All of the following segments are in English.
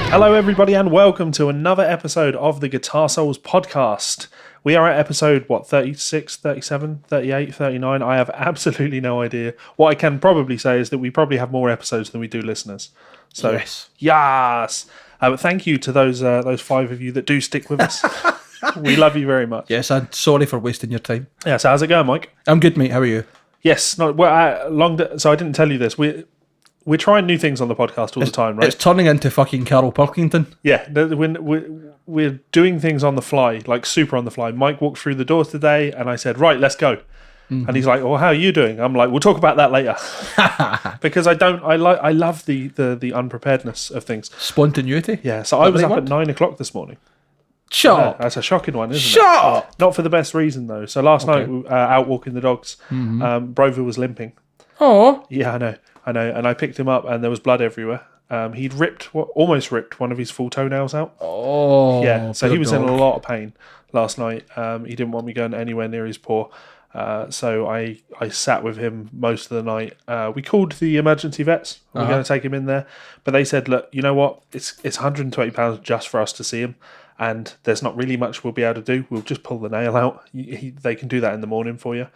Hello everybody and welcome to another episode of the Guitar Souls podcast. We are at episode, 36, 37, 38, 39? I have absolutely no idea. What I can probably say is that we probably have more episodes than we do listeners. So, yes. But thank you to those 5 of you that do stick with us. We love you very much. Yes, I'm sorry for wasting your time. Yeah, so how's it going, Mike? I'm good, mate. How are you? Yes. So I didn't tell you this. We're trying new things on the podcast all the time, right? It's turning into fucking Carol Pilkington. Yeah, we're doing things on the fly, like super on the fly. Mike walked through the doors today and I said, right, let's go. Mm-hmm. And he's like, well, how are you doing? I'm like, we'll talk about that later. Because I love the unpreparedness of things. Spontaneity? Yeah, so I was up at 9 o'clock this morning. Shut up. That's a shocking one, isn't it? Shut up. Not for the best reason, though. So last night, out walking the dogs, Brover was limping. Oh. Yeah, I know. And I picked him up and there was blood everywhere. He'd almost ripped one of his full toenails out. Oh. Yeah, so he was in a lot of pain last night. He didn't want me going anywhere near his paw. So I sat with him most of the night. We called the emergency vets. We're going to take him in there. But they said, look, you know what? It's £120 just for us to see him. And there's not really much we'll be able to do. We'll just pull the nail out. They can do that in the morning for you.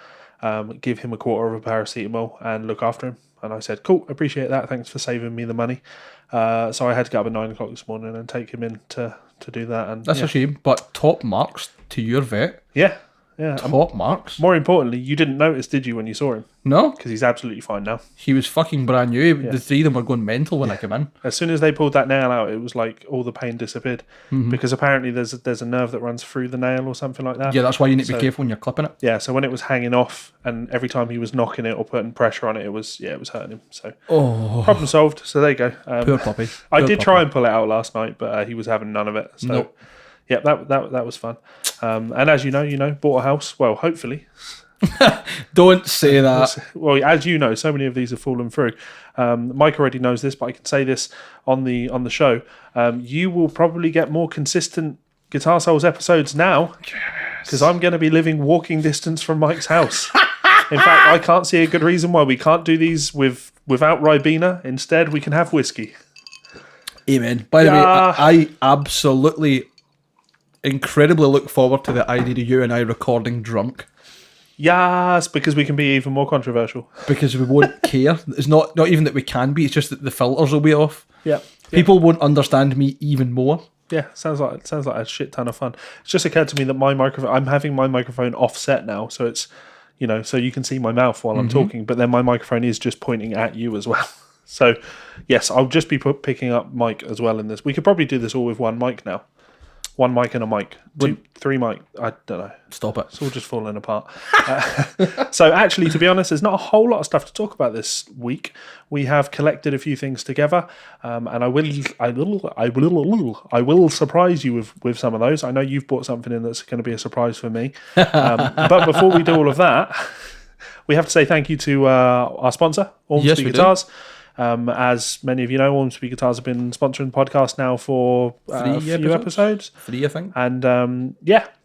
Give him a quarter of a paracetamol and look after him. And I said, cool, appreciate that. Thanks for saving me the money. So I had to get up at 9 o'clock this morning and take him in to do that. And that's a shame, but top marks to your vet. Yeah. Top marks. More importantly, you didn't notice, did you, when you saw him? No. Because he's absolutely fine now. He was fucking brand new. Yeah. The 3 of them were going mental when I came in. As soon as they pulled that nail out, it was like all the pain disappeared. Mm-hmm. Because apparently there's a nerve that runs through the nail or something like that. Yeah, that's why you need to be careful when you're clipping it. Yeah, so when it was hanging off and every time he was knocking it or putting pressure on it, it was hurting him. So problem solved. So there you go. Poor puppy. I did try and pull it out last night, but he was having none of it. So nope. Yeah, that was fun. And as you know, bought a house. Well, hopefully. Don't say that. Well, as you know, so many of these have fallen through. Mike already knows this, but I can say this on the show. You will probably get more consistent Guitar Souls episodes now, because I'm going to be living walking distance from Mike's house. In fact, I can't see a good reason why we can't do these without Ribena. Instead, we can have whiskey. Amen. By the way, I absolutely, incredibly look forward to the idea of you and I recording drunk. Yes, because we can be even more controversial. Because we won't care. It's not even that we can be, it's just that the filters will be off. Yeah. People won't understand me even more. Yeah, sounds like a shit ton of fun. It's just occurred to me that I'm having my microphone offset now, so it's, so you can see my mouth while I'm talking, but then my microphone is just pointing at you as well. So, yes, I'll just be picking up Mike as well in this. We could probably do this all with one mic now. One mic and a mic. 2, 3 mic. I don't know. Stop it. It's all just falling apart. So actually, to be honest, there's not a whole lot of stuff to talk about this week. We have collected a few things together, and I will surprise you with some of those. I know you've brought something in that's going to be a surprise for me. But before we do all of that, we have to say thank you to our sponsor, Ormsby Guitars. As many of you know, Ormsby Guitars have been sponsoring the podcast now for a few episodes. 3, I think. And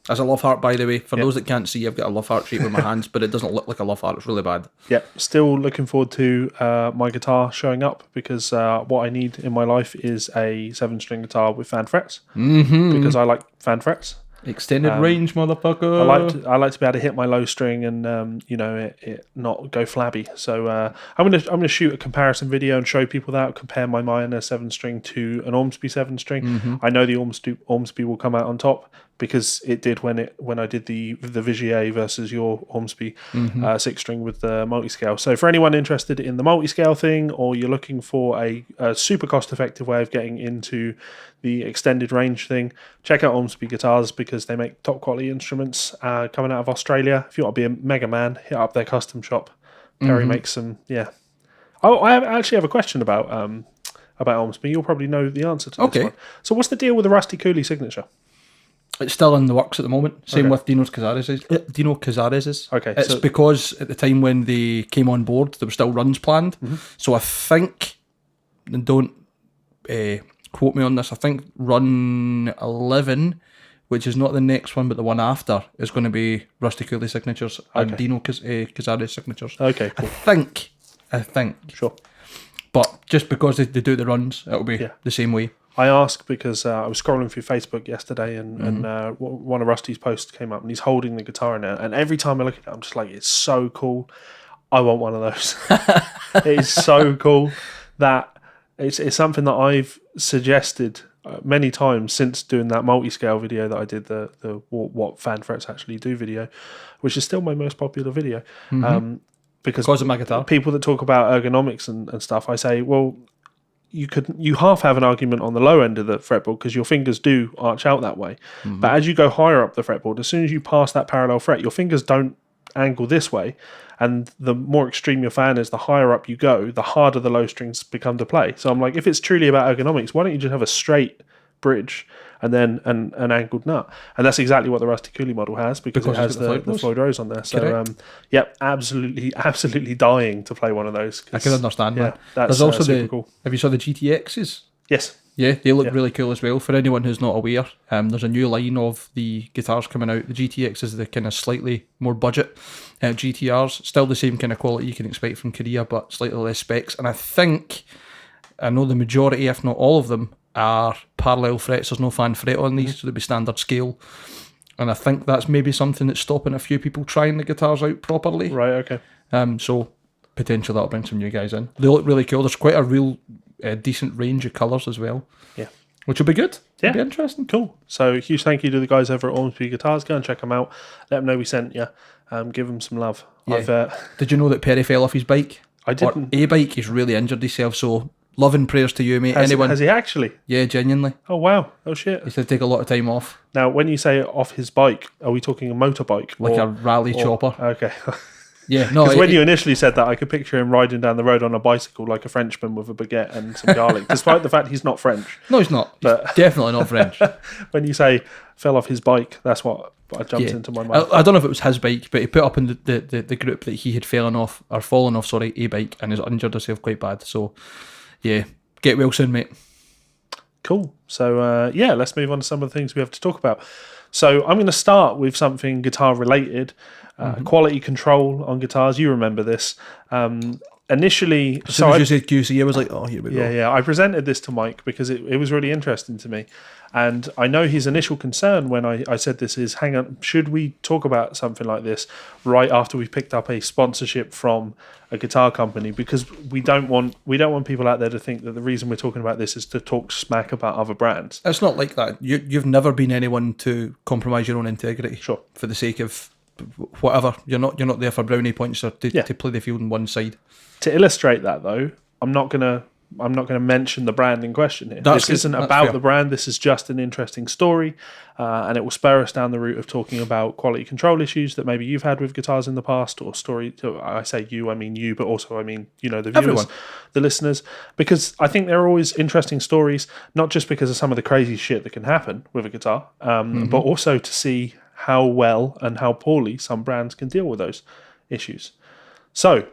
As a love heart, by the way. For those that can't see, I've got a love heart shape with my hands, but it doesn't look like a love heart. It's really bad. Yep. Still looking forward to my guitar showing up, because what I need in my life is a 7-string guitar with fan frets. Mm-hmm. Because I like fan frets. Extended range, motherfucker. I like to be able to hit my low string and it not go flabby. So I'm gonna shoot a comparison video and show people that, compare my minor 7-string to an Ormsby 7-string. Mm-hmm. I know the Ormsby will come out on top, because it did when I did the Vigier versus your Ormsby 6-string with the multi-scale. So for anyone interested in the multi-scale thing, or you're looking for a super cost-effective way of getting into the extended range thing, check out Ormsby Guitars, because they make top quality instruments coming out of Australia. If you want to be a mega man, hit up their custom shop. Perry makes some, Oh, I actually have a question about Ormsby. You'll probably know the answer to this one. So what's the deal with the Rusty Cooley signature? It's still in the works at the moment. Same with Dino Cazares'. Okay. It's because at the time when they came on board, there were still runs planned. Mm-hmm. So I think, and don't quote me on this, I think run 11, which is not the next one but the one after, is going to be Rusty Cooley signatures and Dino Cazares signatures. Okay, cool. I think. Sure. But just because they do the runs, it'll be the same way. I ask because I was scrolling through Facebook yesterday, and one of Rusty's posts came up, and he's holding the guitar in it. And every time I look at it, I'm just like, it's so cool. I want one of those. It is so cool that it's something that I've suggested many times since doing that multi-scale video that I did, the what fan frets actually do video, which is still my most popular video. Because of my guitar. People that talk about ergonomics and stuff, I say, well, you half have an argument on the low end of the fretboard because your fingers do arch out that way. But as you go higher up the fretboard, as soon as you pass that parallel fret, your fingers don't angle this way. And the more extreme your fan is, the higher up you go, the harder the low strings become to play. So I'm like, if it's truly about ergonomics, why don't you just have a straight bridge and then an angled nut? And that's exactly what the Rusty Cooley model has, because it has the Floyd Rose on there. So yep, absolutely dying to play one of those. I can understand that. That's There's also super cool. Have you saw the GTXs? Yes. Yeah, they look really cool as well. For anyone who's not aware, there's a new line of the guitars coming out. The GTX is the kind of slightly more budget GTRs. Still the same kind of quality you can expect from Korea, but slightly less specs. And I know the majority, if not all of them, are parallel frets. There's no fan fret on these, so they'll be standard scale. And I think that's maybe something that's stopping a few people trying the guitars out properly. Right, okay. So potentially that'll bring some new guys in. They look really cool. There's quite a real decent range of colours as well. Yeah. Which will be good. Yeah. It'll be interesting. Cool. So huge thank you to the guys over at Ormsby Guitars. Go and check them out. Let them know we sent you. Give them some love. Yeah. Did you know that Perry fell off his bike? I didn't. Or a bike, he's really injured himself, so love and prayers to you, mate. Has he actually? Yeah, genuinely. Oh, wow. Oh, shit. He's had to take a lot of time off. Now, when you say off his bike, are we talking a motorbike? Like a rally chopper. Okay. Yeah, no. Because when you initially said that, I could picture him riding down the road on a bicycle like a Frenchman with a baguette and some garlic, despite the fact he's not French. No, he's not. He's definitely not French. When you say fell off his bike, that's what jumped into my mind. I don't know if it was his bike, but he put up in the group that he had fallen off a bike, and has injured himself quite bad. So, yeah, get well soon, mate. Cool. So, let's move on to some of the things we have to talk about. So I'm going to start with something guitar related. Quality control on guitars. You remember this. Initially, as soon as you said QC, I was like, oh, here we go. Yeah. I presented this to Mike because it was really interesting to me. And I know his initial concern when I said this is, hang on, should we talk about something like this right after we've picked up a sponsorship from a guitar company? Because we don't want people out there to think that the reason we're talking about this is to talk smack about other brands. It's not like that. You've never been anyone to compromise your own integrity. Sure. For the sake of whatever. You're not there for brownie points or to play the field on one side. To illustrate that, though, I'm not gonna mention the brand in question here. This isn't about the brand. This is just an interesting story, and it will spur us down the route of talking about quality control issues that maybe you've had with guitars in the past, or story. I say you, I mean you, but also I mean the viewers, everyone. The listeners, because I think they're always interesting stories, not just because of some of the crazy shit that can happen with a guitar, but also to see how well and how poorly some brands can deal with those issues. So,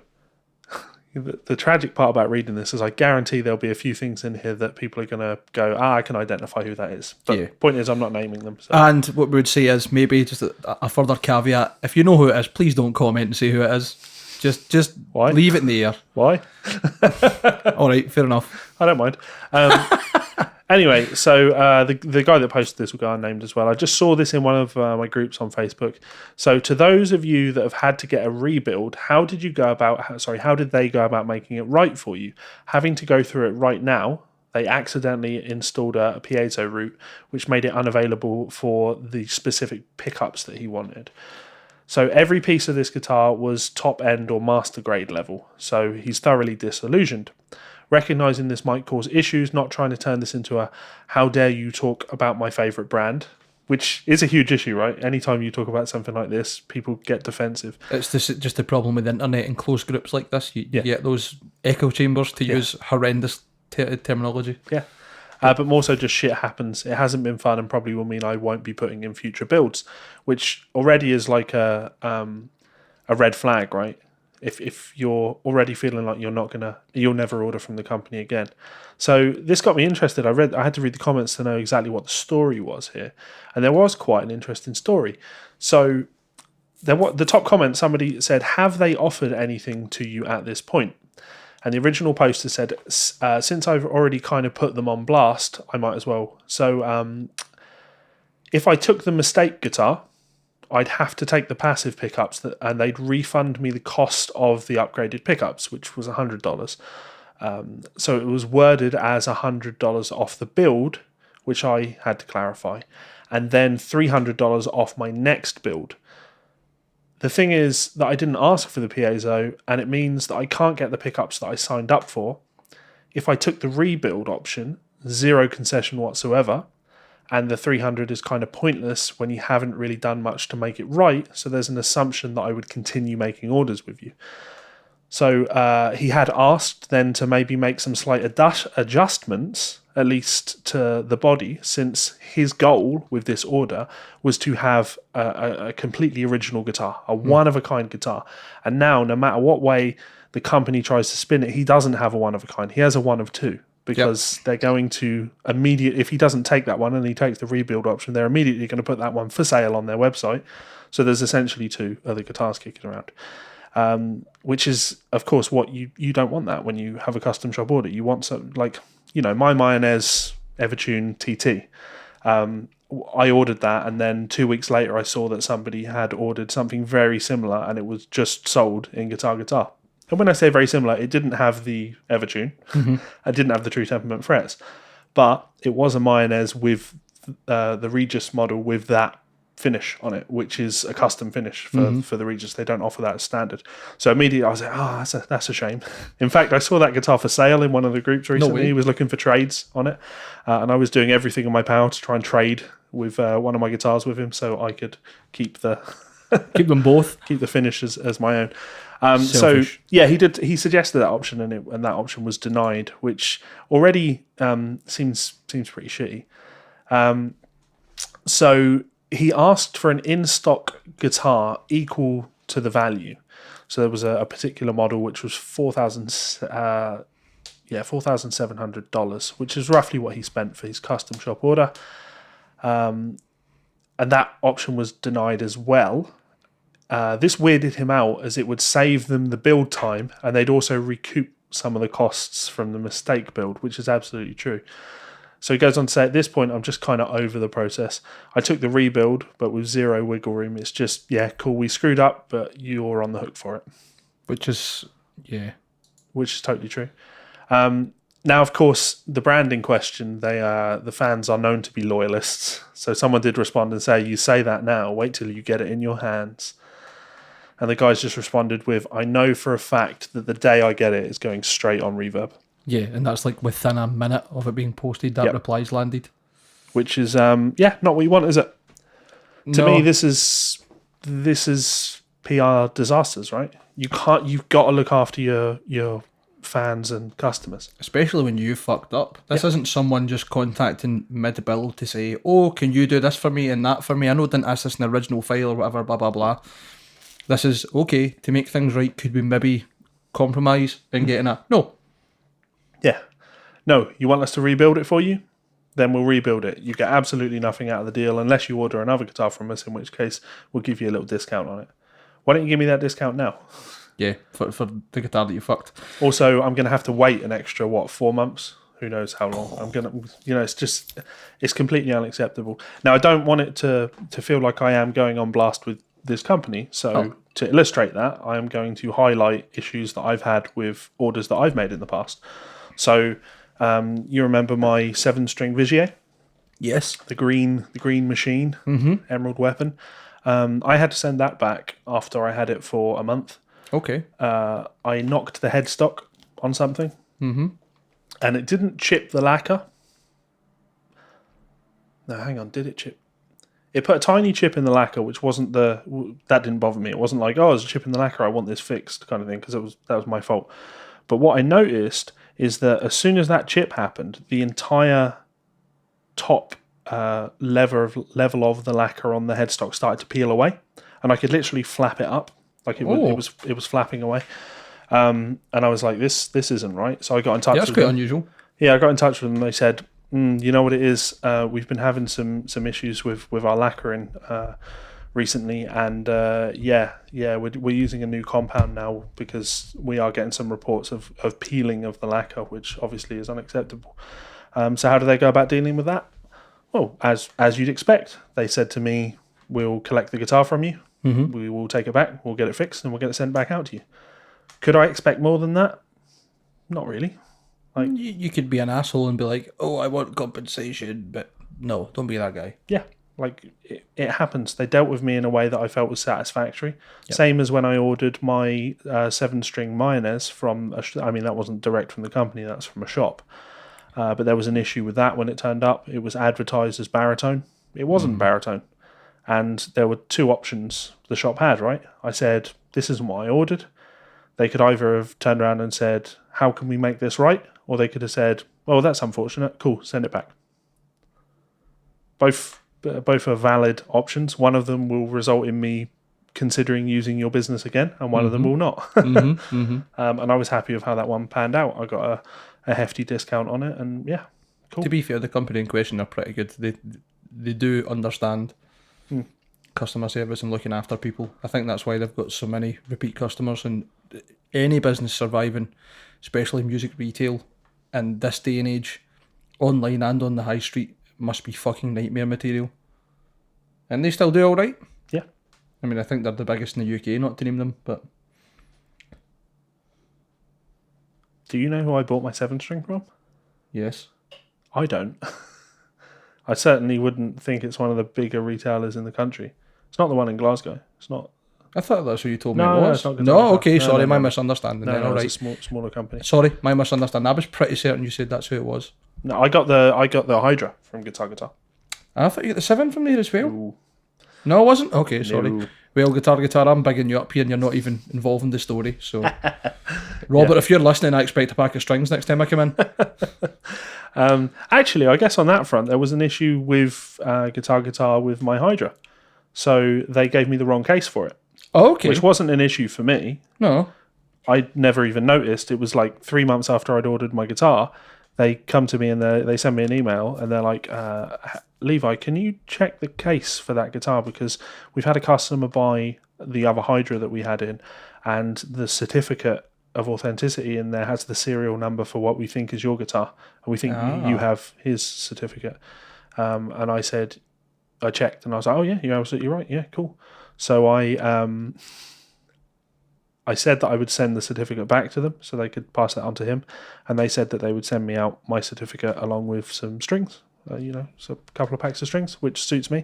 the tragic part about reading this is I guarantee there'll be a few things in here that people are going to go, I can identify who that is. But point is, I'm not naming them. So. And what we would say is maybe just a further caveat. If you know who it is, please don't comment and say who it is. Just leave it in the air. Why? All right, fair enough. I don't mind. Anyway, so the guy that posted this will go unnamed as well. I just saw this in one of my groups on Facebook. So to those of you that have had to get a rebuild, how did they go about making it right for you? Having to go through it right now, they accidentally installed a piezo root, which made it unavailable for the specific pickups that he wanted. So every piece of this guitar was top end or master grade level. So he's thoroughly disillusioned. Recognising this might cause issues, not trying to turn this into a how dare you talk about my favourite brand, which is a huge issue, right? Anytime you talk about something like this, people get defensive. It's just the problem with the internet and closed groups like this. You get those echo chambers, to use horrendous terminology. Yeah. But more so just shit happens. It hasn't been fun and probably will mean I won't be putting in future builds, which already is like a red flag, right? If you're already feeling like you'll never order from the company again. So this got me interested. I had to read the comments to know exactly what the story was here. And there was quite an interesting story. So the top comment, somebody said, have they offered anything to you at this point? And the original poster said, since I've already kind of put them on blast, I might as well. So if I took the mistake guitar, I'd have to take the passive pickups, and they'd refund me the cost of the upgraded pickups, which was $100. So it was worded as $100 off the build, which I had to clarify, and then $300 off my next build. The thing is that I didn't ask for the piezo, and it means that I can't get the pickups that I signed up for. If I took the rebuild option, 0 concession whatsoever, and the 300 is kind of pointless when you haven't really done much to make it right, so there's an assumption that I would continue making orders with you. So he had asked then to maybe make some slight adjustments, at least to the body, since his goal with this order was to have a completely original guitar, a one-of-a-kind guitar. And now, no matter what way the company tries to spin it, he doesn't have a one-of-a-kind. He has a one-of-two, because they're going to if he doesn't take that one and he takes the rebuild option, they're immediately going to put that one for sale on their website. So there's essentially 2 other guitars kicking around. Which is, of course, what you don't want that when you have a custom shop order. You want something like, my Mayonnaise Evertune TT. I ordered that, and then 2 weeks later I saw that somebody had ordered something very similar, and it was just sold in Guitar. And when I say very similar, it didn't have the Evertune. I didn't have the True Temperament frets, but it was a Mayonnaise with the Regis model with that finish on it, which is a custom finish for the Regis. They don't offer that as standard. So immediately I was like, that's a shame. In fact, I saw that guitar for sale in one of the groups recently. He was looking for trades on it, and I was doing everything in my power to try and trade with one of my guitars with him, so I could keep them both, keep the finish as my own. So yeah, he suggested that option, and that option was denied, which already seems pretty shitty. So he asked for an in-stock guitar equal to the value. So there was a particular model which was $4,700, which is roughly what he spent for his custom shop order. And that option was denied as well. This weirded him out, as it would save them the build time, and they'd also recoup some of the costs from the mistake build, which is absolutely true. So he goes on to say, at this point, I'm just kind of over the process. I took the rebuild, but with 0 wiggle room. It's just, cool, we screwed up, but you're on the hook for it. Which is totally true. Now, of course, the brand in question, the fans are known to be loyalists. So someone did respond and say, you say that now, wait till you get it in your hands. And the guys just responded with, I know for a fact that the day I get it, it's going straight on Reverb. Yeah, and that's like within a minute of it being posted, that reply's landed. Which is, not what you want, is it? To me, this is PR disasters, right? You've got to look after your fans and customers. Especially when you fucked up. This isn't someone just contacting mid-build to say, oh, can you do this for me and that for me? I know I didn't ask this in the original file or whatever, blah, blah, blah. This is, okay, to make things right, could we maybe compromise and get in a... No. Yeah. No, you want us to rebuild it for you? Then we'll rebuild it. You get absolutely nothing out of the deal unless you order another guitar from us, in which case we'll give you a little discount on it. Why don't you give me that discount now? Yeah, for the guitar that you fucked. Also, I'm going to have to wait an extra, 4 months? Who knows how long. I'm going to, it's completely unacceptable. Now, I don't want it to feel like I am going on blast with this company. So to illustrate that, I am going to highlight issues that I've had with orders that I've made in the past. So you remember my 7-string Vigier? Yes. The green machine, Emerald Weapon. I had to send that back after I had it for a month. Okay. I knocked the headstock on something, and it didn't chip the lacquer. No, hang on, did it chip? It put a tiny chip in the lacquer, which wasn't that didn't bother me. It wasn't like, there's a chip in the lacquer, I want this fixed kind of thing, because that was my fault. But what I noticed is that as soon as that chip happened, the entire top level of the lacquer on the headstock started to peel away, and I could literally flap it up, like it was flapping away. And I was like, this isn't right. So I got in touch with them. That's quite unusual. Yeah, I got in touch with them, and they said, you know what it is? We've been having some issues with our lacquering recently, and we're using a new compound now because we are getting some reports of peeling of the lacquer, which obviously is unacceptable. So how do they go about dealing with that? Well, as you'd expect, they said to me, "We'll collect the guitar from you. We will take it back. We'll get it fixed, and we'll get it sent back out to you." Could I expect more than that? Not really. Like, you could be an asshole and be like, "Oh, I want compensation," but no, don't be that guy. yeah, like it happens. They dealt with me in a way that I felt was satisfactory. Yep. Same as when I ordered my 7-string mayonnaise from that wasn't direct from the company, that's from a shop. But there was an issue with that when it turned up. It was advertised as baritone. It wasn't baritone. And there were 2 options the shop had, right? I said, this isn't what I ordered. They could either have turned around and said, how can we make this right? Or they could have said, well, that's unfortunate. Cool, send it back. Both are valid options. One of them will result in me considering using your business again, and one of them will not. And I was happy with how that one panned out. I got a hefty discount on it, and yeah, cool. To be fair, the company in question are pretty good. They do understand customer service and looking after people. I think that's why they've got so many repeat customers, and any business surviving, especially music retail in this day and age, online and on the high street, must be fucking nightmare material. And they still do all right. Yeah. I mean, I think they're the biggest in the UK, not to name them, but... Do you know who I bought my 7-string from? Yes. I don't. I certainly wouldn't think it's one of the bigger retailers in the country. It's not the one in Glasgow. It's not. I thought that's who you told me it was. No, it's not No, okay, sorry, my misunderstanding. No, then, all right. It's a smaller company. Sorry, my misunderstanding. I was pretty certain you said that's who it was. No, I got the Hydra from Guitar. I thought you got the 7 from there as well. Ooh. No, it wasn't? Okay, sorry. No. Well, Guitar, I'm bigging you up here and you're not even involved in the story, so... Robert, if you're listening, I expect a pack of strings next time I come in. Actually, I guess on that front, there was an issue with Guitar with my Hydra. So they gave me the wrong case for it. Oh, okay. Which wasn't an issue for me. No. I never even noticed. It was like 3 months after I'd ordered my guitar. They come to me and they send me an email and they're like, Levi, can you check the case for that guitar? Because we've had a customer buy the other Hydra that we had in, and the certificate of authenticity in there has the serial number for what we think is your guitar. And we think you have his certificate. And I checked and I was like, oh yeah, you're absolutely right. Yeah, cool. So I said that I would send the certificate back to them so they could pass that on to him. And they said that they would send me out my certificate along with some strings, so a couple of packs of strings, which suits me.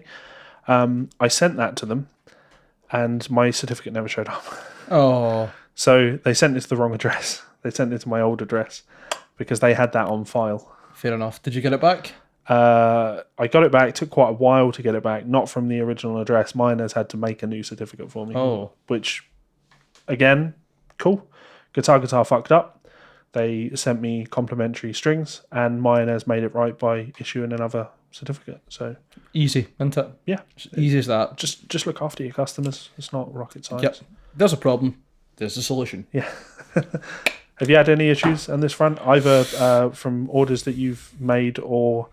I sent that to them and my certificate never showed up. Oh. So they sent it to the wrong address. They sent it to my old address because they had that on file. Fair enough. Did you get it back? I got it back. It took quite a while to get it back. Not from the original address. Mine has had to make a new certificate for me. Oh. Which, again, cool. Guitar fucked up. They sent me complimentary strings, and mine has made it right by issuing another certificate. So easy, isn't it? Yeah, easy as that. Just look after your customers. It's not rocket science. Yep. There's a problem. There's a solution. Yeah. Have you had any issues on this front, either from orders that you've made or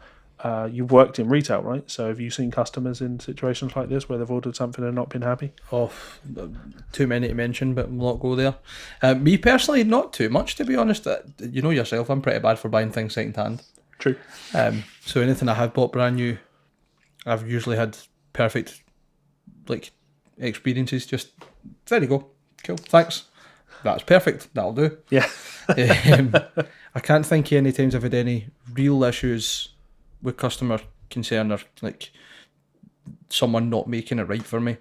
you've worked in retail, right? So have you seen customers in situations like this where they've ordered something and not been happy? Oh, too many to mention, but we'll not go there. Me personally, not too much, to be honest. You know yourself, I'm pretty bad for buying things second hand. True. So anything I have bought brand new, I've usually had perfect experiences. Just, there you go. Cool, thanks. That's perfect. That'll do. Yeah. I can't think of any times I've had any real issues with customer concern or someone not making it right for me.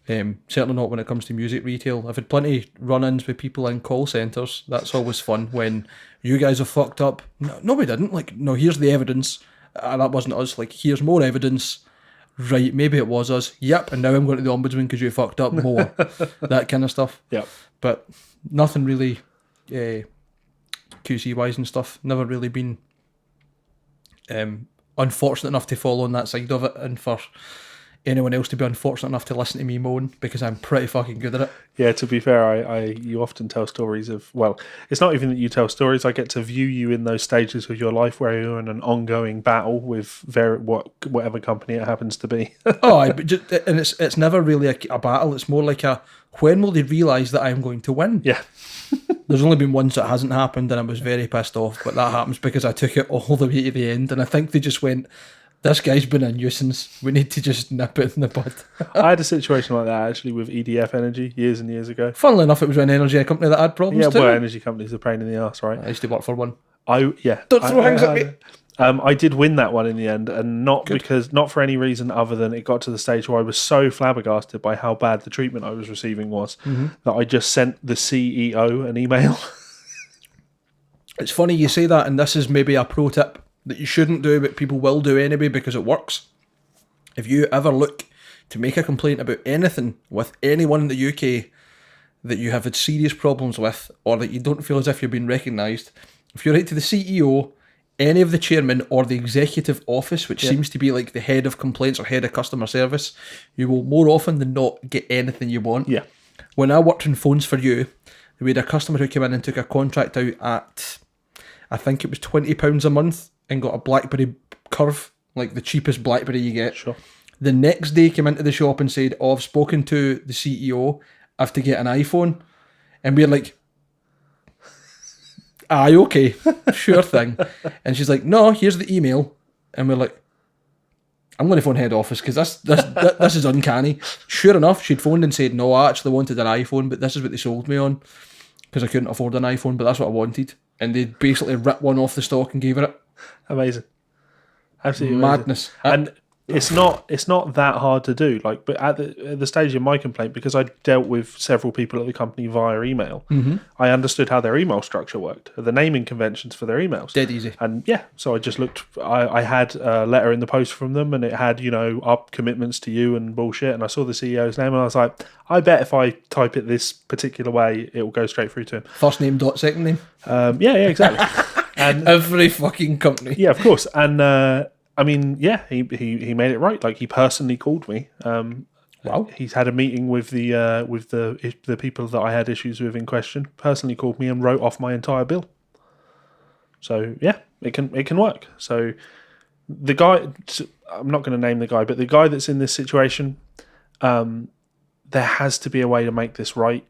Certainly not when it comes to music retail. I've had plenty run-ins with people in call centres. That's always fun when you guys have fucked up. No, we didn't. No, here's the evidence. That wasn't us. Here's more evidence. Right, maybe it was us. Yep, and now I'm going to the ombudsman because you fucked up more. That kind of stuff. Yep. But nothing really QC-wise and stuff. Never really been unfortunate enough to fall on that side of it. And for anyone else to be unfortunate enough to listen to me moan, because I'm pretty fucking good at it. Yeah, to be fair, you often tell stories of, well, it's not even that you tell stories. I get to view you in those stages of your life where you're in an ongoing battle with whatever company it happens to be. And it's never really a battle. It's more like when will they realise that I'm going to win? Yeah. There's only been once that hasn't happened, and I was very pissed off, but that happens because I took it all the way to the end, and I think they just went, this guy's been a nuisance. We need to just nip it in the bud. I had a situation like that actually with EDF Energy years and years ago. Funnily enough, it was an energy company that had problems too. Yeah, well, energy companies are a pain in the arse, right? I used to work for one. Don't throw things at me. I did win that one in the end, and not for any reason other than it got to the stage where I was so flabbergasted by how bad the treatment I was receiving was that I just sent the CEO an email. It's funny you say that, and this is maybe a pro tip that you shouldn't do, but people will do anyway because it works. If you ever look to make a complaint about anything with anyone in the UK that you have had serious problems with, or that you don't feel as if you're being recognised, if you write to the CEO, any of the chairman, or the executive office, which seems to be like the head of complaints or head of customer service, you will more often than not get anything you want. Yeah. When I worked in phones for you, we had a customer who came in and took a contract out at, I think it was £20 a month, and got a BlackBerry Curve, like the cheapest BlackBerry you get. Sure. The next day came into the shop and said, "Oh, I've spoken to the CEO, I have to get an iPhone." And we're like, "Aye, okay, sure thing." And she's like, "No, here's the email." And we're like, "I'm going to phone head office because this is uncanny." Sure enough, she'd phoned and said, "No, I actually wanted an iPhone, but this is what they sold me on because I couldn't afford an iPhone, but that's what I wanted." And they basically ripped one off the stock and gave her it. Amazing. Absolutely madness. And it's not that hard to do. Like, but at the stage of my complaint, because I dealt with several people at the company via email, I understood how their email structure worked, the naming conventions for their emails. Dead easy. And yeah, so I just looked. I had a letter in the post from them, and it had our commitments to you and bullshit. And I saw the CEO's name, and I was like, I bet if I type it this particular way, it will go straight through to him. First name dot second name. Yeah, exactly. And every fucking company. Yeah, of course. And I mean, yeah, he made it right. Like, he personally called me. Wow. He's had a meeting with the people that I had issues with in question. Personally called me and wrote off my entire bill. So yeah, it can work. So the guy, I'm not going to name the guy, but the guy that's in this situation, there has to be a way to make this right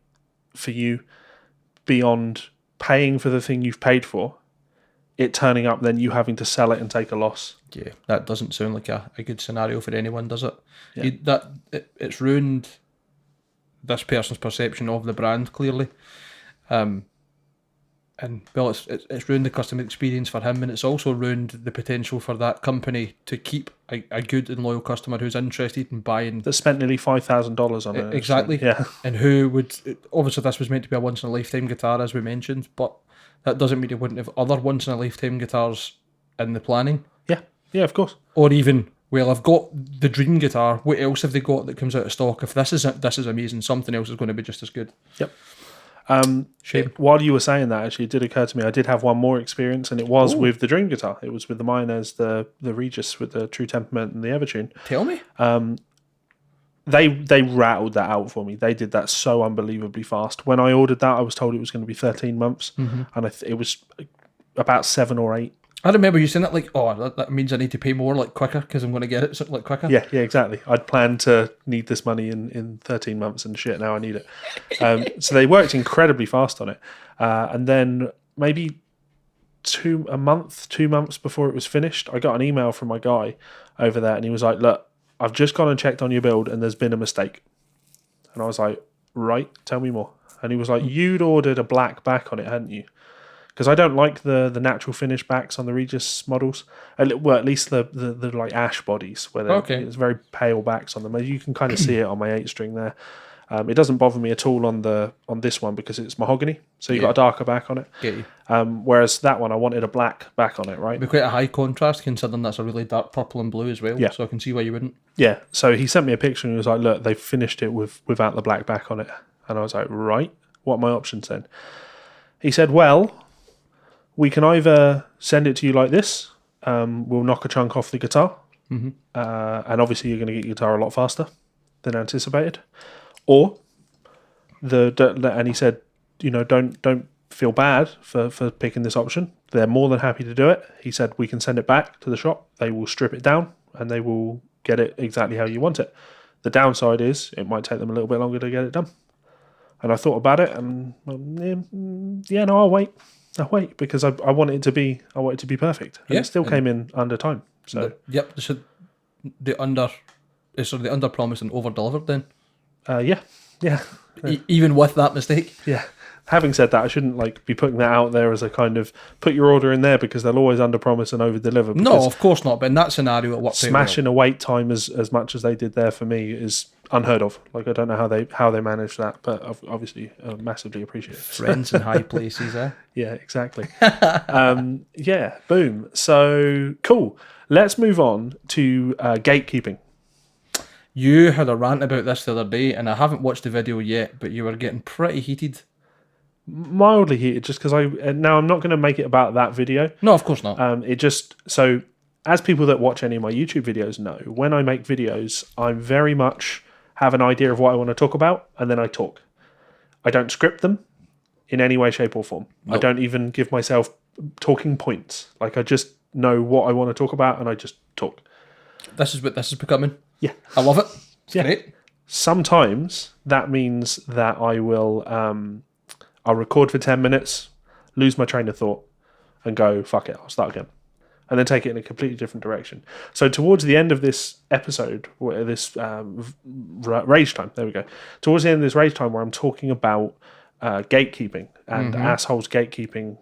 for you beyond paying for the thing you've paid for. It turning up, then you having to sell it and take a loss. Yeah, that doesn't sound like a good scenario for anyone, does it? Yeah. It's ruined this person's perception of the brand, clearly. And well, it's ruined the customer experience for him, and it's also ruined the potential for that company to keep a good and loyal customer who's interested in buying. That spent nearly $5,000 on it. Exactly. Yeah. And who would, obviously this was meant to be a once in a lifetime guitar, as we mentioned, but that doesn't mean you wouldn't have other once in a lifetime guitars in the planning. Yeah, of course. Or even, well, I've got the dream guitar. What else have they got that comes out of stock? If this is amazing, something else is going to be just as good. Yep. Shame. While you were saying that, actually, it did occur to me, I did have one more experience, and it was with the dream guitar. It was with the Miners, the Regis with the True Temperament and the Evertune. Tell me. They rattled that out for me. They did that so unbelievably fast. When I ordered that, I was told it was going to be 13 months, and it was about 7 or 8. I remember you saying that, like, oh, that means I need to pay more, like, quicker, because I'm going to get it something like quicker. Yeah, exactly. I'd planned to need this money in 13 months, and shit, now I need it. So they worked incredibly fast on it. And then maybe 2 months before it was finished, I got an email from my guy over there, and he was like, look, I've just gone and checked on your build, and there's been a mistake. And I was like, right, tell me more. And he was like, you'd ordered a black back on it, hadn't you? Because I don't like the natural finish backs on the Regis models. Well, at least the like ash bodies, where it's very pale backs on them. You can kind of see it on my 8-string there. It doesn't bother me at all on this one because it's mahogany, so you've got a darker back on it. Get you. Whereas that one, I wanted a black back on it, right? It'd be quite a high contrast considering that's a really dark purple and blue as well. Yeah. So I can see why you wouldn't. Yeah. So he sent me a picture and he was like, "Look, they finished it without the black back on it." And I was like, "Right, what are my options then?" He said, "Well, we can either send it to you like this. We'll knock a chunk off the guitar, and obviously you're going to get your guitar a lot faster than anticipated. Or and he said, don't feel bad for picking this option. They're more than happy to do it. He said we can send it back to the shop. They will strip it down and they will get it exactly how you want it. The downside is it might take them a little bit longer to get it done. And I thought about it, and I'll wait. I'll wait because I want it to be perfect. And it still came in under time. So the under promise and over delivered then. Yeah. Even with that mistake. Yeah. Having said that, I shouldn't be putting that out there as a kind of put your order in there because they'll always under promise and over deliver. No, of course not. But in that scenario, it worked. Smashing a wait time as much as they did there for me is unheard of. I don't know how they managed that, but obviously massively appreciate it. Friends in high places, eh? Yeah, exactly. Boom. So cool. Let's move on to gatekeeping. You had a rant about this the other day, and I haven't watched the video yet, but you were getting pretty heated. Mildly heated, just because I'm not going to make it about that video. No, of course not. So as people that watch any of my YouTube videos know, when I make videos, I very much have an idea of what I want to talk about, and then I talk. I don't script them in any way, shape, or form. Nope. I don't even give myself talking points. I just know what I want to talk about, and I just talk. This is what this is becoming. Yeah. I love it. It's great. Sometimes that means that I will I'll record for 10 minutes, lose my train of thought, and go, fuck it, I'll start again. And then take it in a completely different direction. So towards the end of this episode, this rage time, there we go. Towards the end of this rage time where I'm talking about gatekeeping and assholes gatekeeping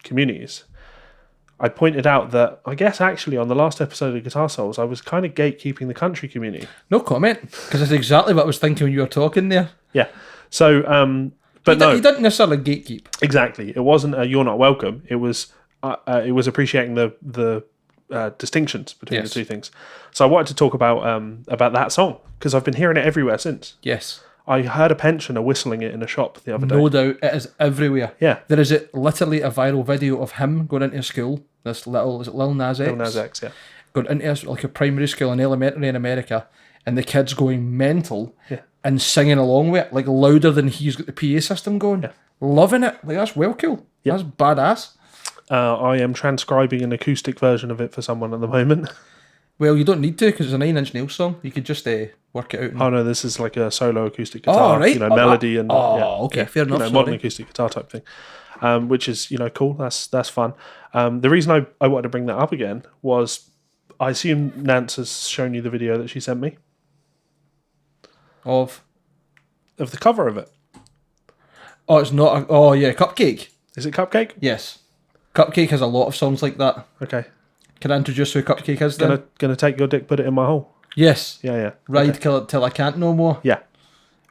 communities, I pointed out that I guess actually on the last episode of Guitar Souls, I was kind of gatekeeping the country community. No comment, because that's exactly what I was thinking when you were talking there. Yeah. So, but you didn't necessarily gatekeep. Exactly. It wasn't a "you're not welcome." It was appreciating the distinctions between the two things. So I wanted to talk about that song because I've been hearing it everywhere since. Yes. I heard a pensioner whistling it in a shop the other day. No doubt, it is everywhere. Yeah. There is literally a viral video of him going into school. Is it Lil Nas X? Lil Nas X, yeah. Going into a primary school and elementary in America, and the kids going mental and singing along with it, louder than he's got the PA system going. Yeah. Loving it. That's well cool. Yep. That's badass. I am transcribing an acoustic version of it for someone at the moment. Well, you don't need to because it's a Nine Inch Nails song. You could just work it out. Oh no, this is like a solo acoustic guitar, melody and okay, fair enough. Modern acoustic guitar type thing, which is cool. That's fun. The reason I wanted to bring that up again was I assume Nance has shown you the video that she sent me of the cover of it. Oh, it's not. Cupcake. Is it Cupcake? Yes, Cupcake has a lot of songs like that. Okay. Can I introduce who Cupcake is then? Gonna take your dick, put it in my hole. Yes. Yeah. Ride till I can't no more. Yeah.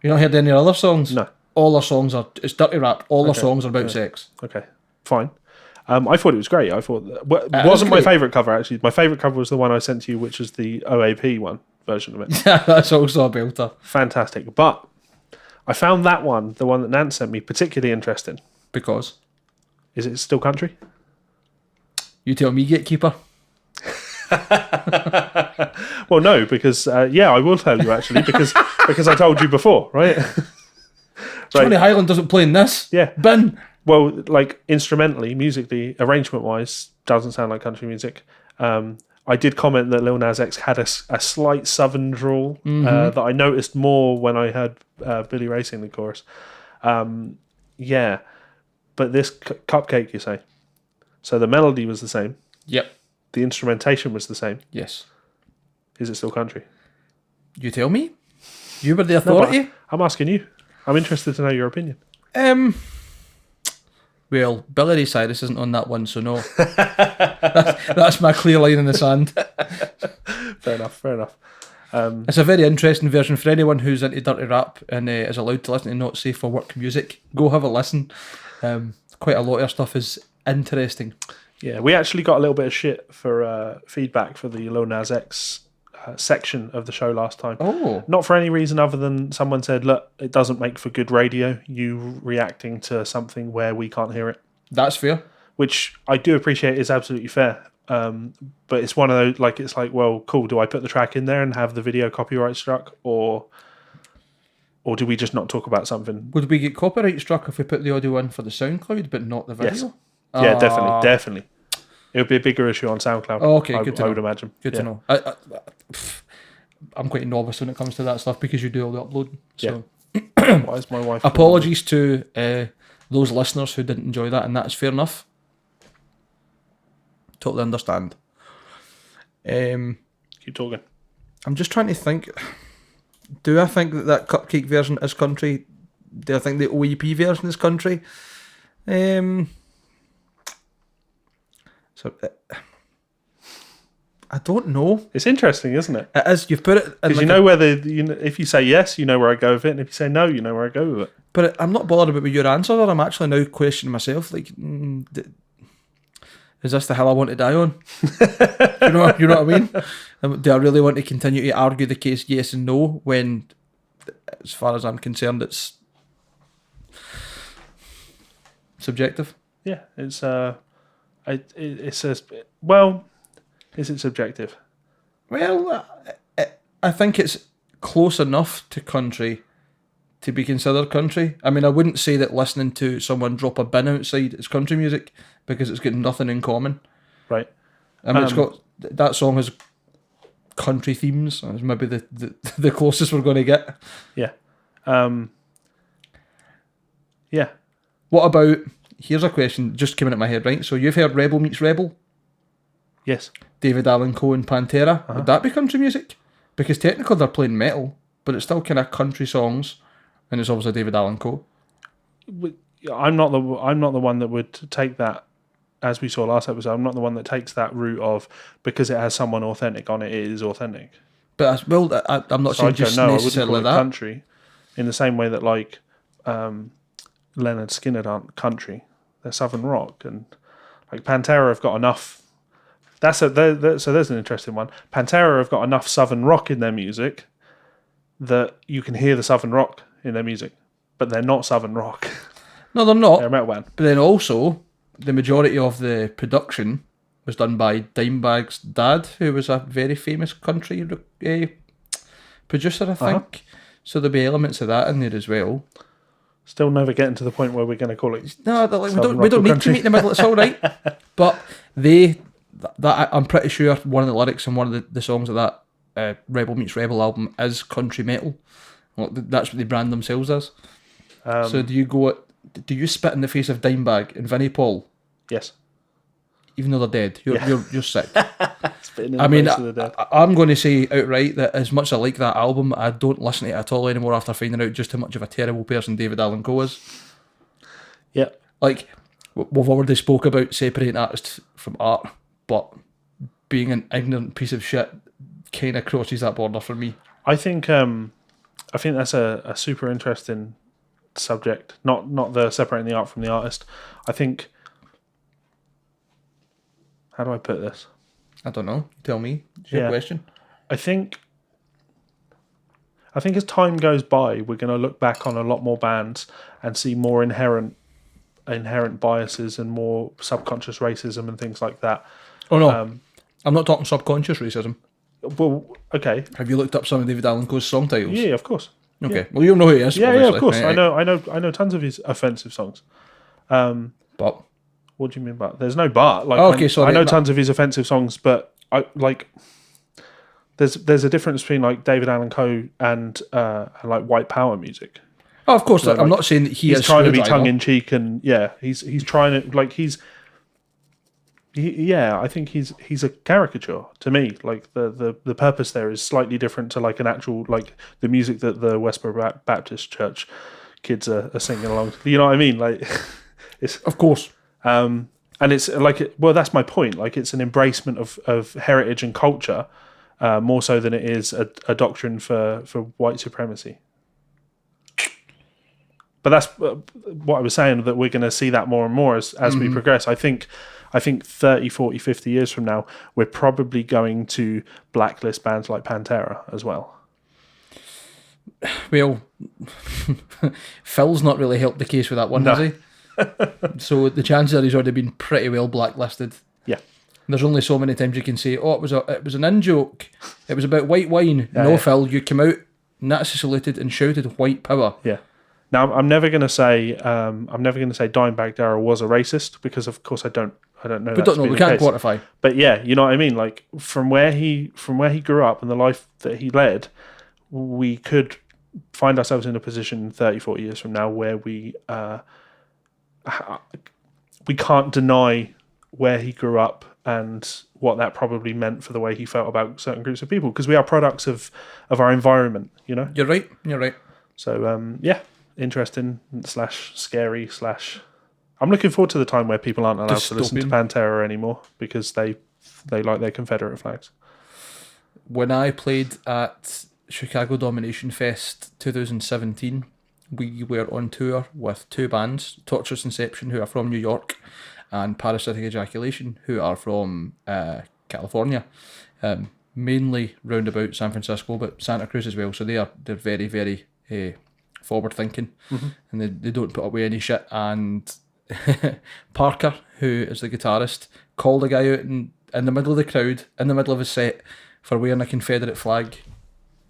You not heard any other songs? No. All our songs it's dirty rap. All our songs are about sex. Okay. Fine. I thought it was great. I thought it wasn't my favourite cover actually. My favourite cover was the one I sent to you, which is the OAP one version of it. Yeah, that's also a belter. Fantastic. But I found that one, the one that Nance sent me, particularly interesting. Because? Is it still country? You tell me, Gatekeeper. Well, no, because I will tell you actually because I told you before, right? Johnny Highland doesn't play in this. Yeah. Bin. Well, instrumentally, musically, arrangement-wise, doesn't sound like country music. I did comment that Lil Nas X had a slight southern drawl that I noticed more when I heard Billy Ray sing the chorus. Yeah, but this Cupcake, you say? So the melody was the same. Yep. The instrumentation was the same. Yes. Is it still country? You tell me. You were the authority. No, I'm asking you. I'm interested to know your opinion. Well, Billy Ray Cyrus isn't on that one, so no. that's my clear line in the sand. Fair enough. It's a very interesting version for anyone who's into dirty rap and is allowed to listen to not safe for work music. Go have a listen. Quite a lot of our stuff is interesting. Yeah, we actually got a little bit of shit for feedback for the Lil Nas X section of the show last time. Oh. Not for any reason other than someone said, look, it doesn't make for good radio, you reacting to something where we can't hear it. That's fair. Which I do appreciate is absolutely fair. But it's one of those, like, it's like, well, cool, do I put the track in there and have the video copyright struck, or do we just not talk about something? Would we get copyright struck if we put the audio in for the SoundCloud but not the video? Yes. Yeah, definitely. It would be a bigger issue on SoundCloud. Oh, okay, good to know. I would imagine. Good to know. I'm quite novice when it comes to that stuff because you do all the uploading. So. Why is my wife? Apologies to those listeners who didn't enjoy that, and that's fair enough. Totally understand. Keep talking. I'm just trying to think. Do I think that Cupcake version is country? Do I think the OEP version is country? So I don't know. It's interesting, isn't it? It is. You've put it because you know whether if you say yes, you know where I go with it, and if you say no, you know where I go with it. But I'm not bothered about your answer. I'm actually now questioning myself. Like, is this the hill I want to die on? you know what I mean? Do I really want to continue to argue the case yes and no when, as far as I'm concerned, it's subjective? Yeah, it's well, is it subjective? Well, I think it's close enough to country to be considered country. I mean, I wouldn't say that listening to someone drop a bin outside is country music because it's got nothing in common. Right. I mean, it's got that song has country themes. It's maybe the closest we're going to get. Yeah. Yeah. What about? Here's a question just came into my head. Right. So you've heard Rebel Meets Rebel? Yes. David Allan Coe and Pantera. Would that be country music? Because technically they're playing metal, but it's still kind of country songs. And it's obviously David Allan Coe. I'm not the one that would take that, as we saw last episode. I'm not the one that takes that route of because it has someone authentic on it. It is authentic. But I'm not saying just necessarily that. Country, in the same way that like Leonard Skinner aren't country. They're southern rock, and like Pantera have got enough. So there's an interesting one. Pantera have got enough southern rock in their music that you can hear the southern rock in their music, but they're not southern rock. No, they're not. They're a metal band. But then also, the majority of the production was done by Dimebag's dad, who was a very famous country producer, I think. So there'll be elements of that in there as well. Still never getting to the point where we're going to call it. No, we don't need to meet in the middle. It's all right. But I'm pretty sure one of the lyrics in one of the songs of that Rebel Meets Rebel album is country metal. Well, that's what they brand themselves as. So do you spit in the face of Dimebag and Vinnie Paul? Yes. Even though they're dead, you're sick. I mean, I'm going to say outright that as much as I like that album, I don't listen to it at all anymore after finding out just how much of a terrible person David Allan Coe is. Yeah. Like, we've already spoke about separating artists from art, but being an ignorant piece of shit kind of crosses that border for me. I think that's a super interesting subject. Not the separating the art from the artist. I think. How do I put this? I don't know. Tell me. It's your question. I think as time goes by, we're going to look back on a lot more bands and see more inherent biases and more subconscious racism and things like that. Oh no, I'm not talking subconscious racism. Well, okay. Have you looked up some of David Allan Coe's song titles? Yeah, of course. Okay. Yeah. Well, you know who he is. Yeah, of course. Right. I know tons of his offensive songs. But what do you mean by there's no but? Like, okay, sorry. I know tons of his offensive songs, but I like. There's a difference between like David Allan Coe and like white power music. Oh, of course. I'm not saying that he's trying to be tongue in cheek, and he's trying to like I think he's a caricature to me. Like the purpose there is slightly different to like an actual like the music that the Westboro Baptist Church kids are singing along. You know what I mean? Like, it's of course. And it's like that's my point. Like it's an embracement of heritage and culture. More so than it is a doctrine for white supremacy. But that's what I was saying, that we're going to see that more and more as we progress. I think 30, 40, 50 years from now, we're probably going to blacklist bands like Pantera as well. Well, Phil's not really helped the case with that one, has he? So the chances are he's already been pretty well blacklisted. Yeah. There's only so many times you can say, "Oh, it was an in-joke. It was about white wine." No, Phil, you came out, Nazi saluted, and shouted "white power." Yeah. Now, I'm never going to say Dimebag Darrell was a racist, because of course I don't know. We don't know. We can't quantify. But yeah, you know what I mean. Like from where he grew up and the life that he led, we could find ourselves in a position 30, 40 years from now where we can't deny where he grew up and what that probably meant for the way he felt about certain groups of people, because we are products of our environment. You know. You're right. So yeah. Interesting / scary / I'm looking forward to the time where people aren't allowed to listen to Pantera anymore because they like their Confederate flags. When I played at Chicago Domination Fest 2017, we were on tour with two bands, Torturous Inception, who are from New York, and Parasitic Ejaculation, who are from California, mainly round about San Francisco, but Santa Cruz as well. So they're very, very forward thinking, and they don't put up with any shit. And Parker, who is the guitarist, called a guy out in the middle of the crowd, in the middle of his set, for wearing a Confederate flag,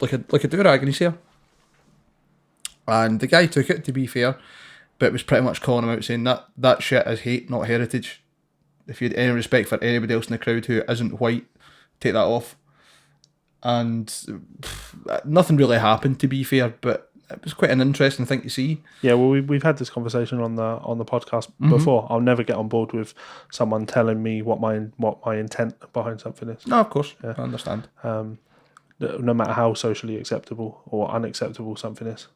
like a do-rag in his hair. And the guy took it, to be fair, but was pretty much calling him out, saying that shit is hate, not heritage. If you had any respect for anybody else in the crowd who isn't white, take that off. And nothing really happened, to be fair, but it was quite an interesting thing to see. Yeah, well, we've had this conversation on the podcast before. I'll never get on board with someone telling me what my intent behind something is. No, of course, I understand. No matter how socially acceptable or unacceptable something is,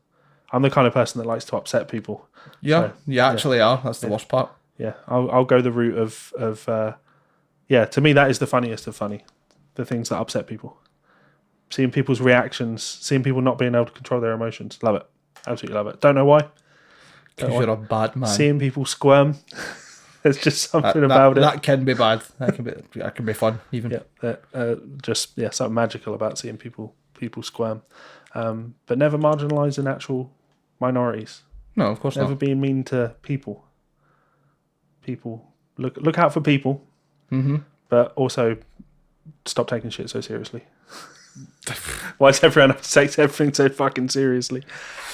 I'm the kind of person that likes to upset people. Yeah, so, you actually are. That's the worst part. Yeah, I'll go the route of to me that is the funniest of funny, the things that upset people. Seeing people's reactions, seeing people not being able to control their emotions. Love it. Absolutely love it. Don't know why. Because you're a bad man. Seeing people squirm. There's just something about it. That can be bad. That can be fun, even. Yeah, something magical about seeing people squirm. But never marginalising actual minorities. No, of course never not. being mean to people. People. Look out for people. Mm-hmm. But also stop taking shit so seriously. Why does everyone have to take everything so fucking seriously?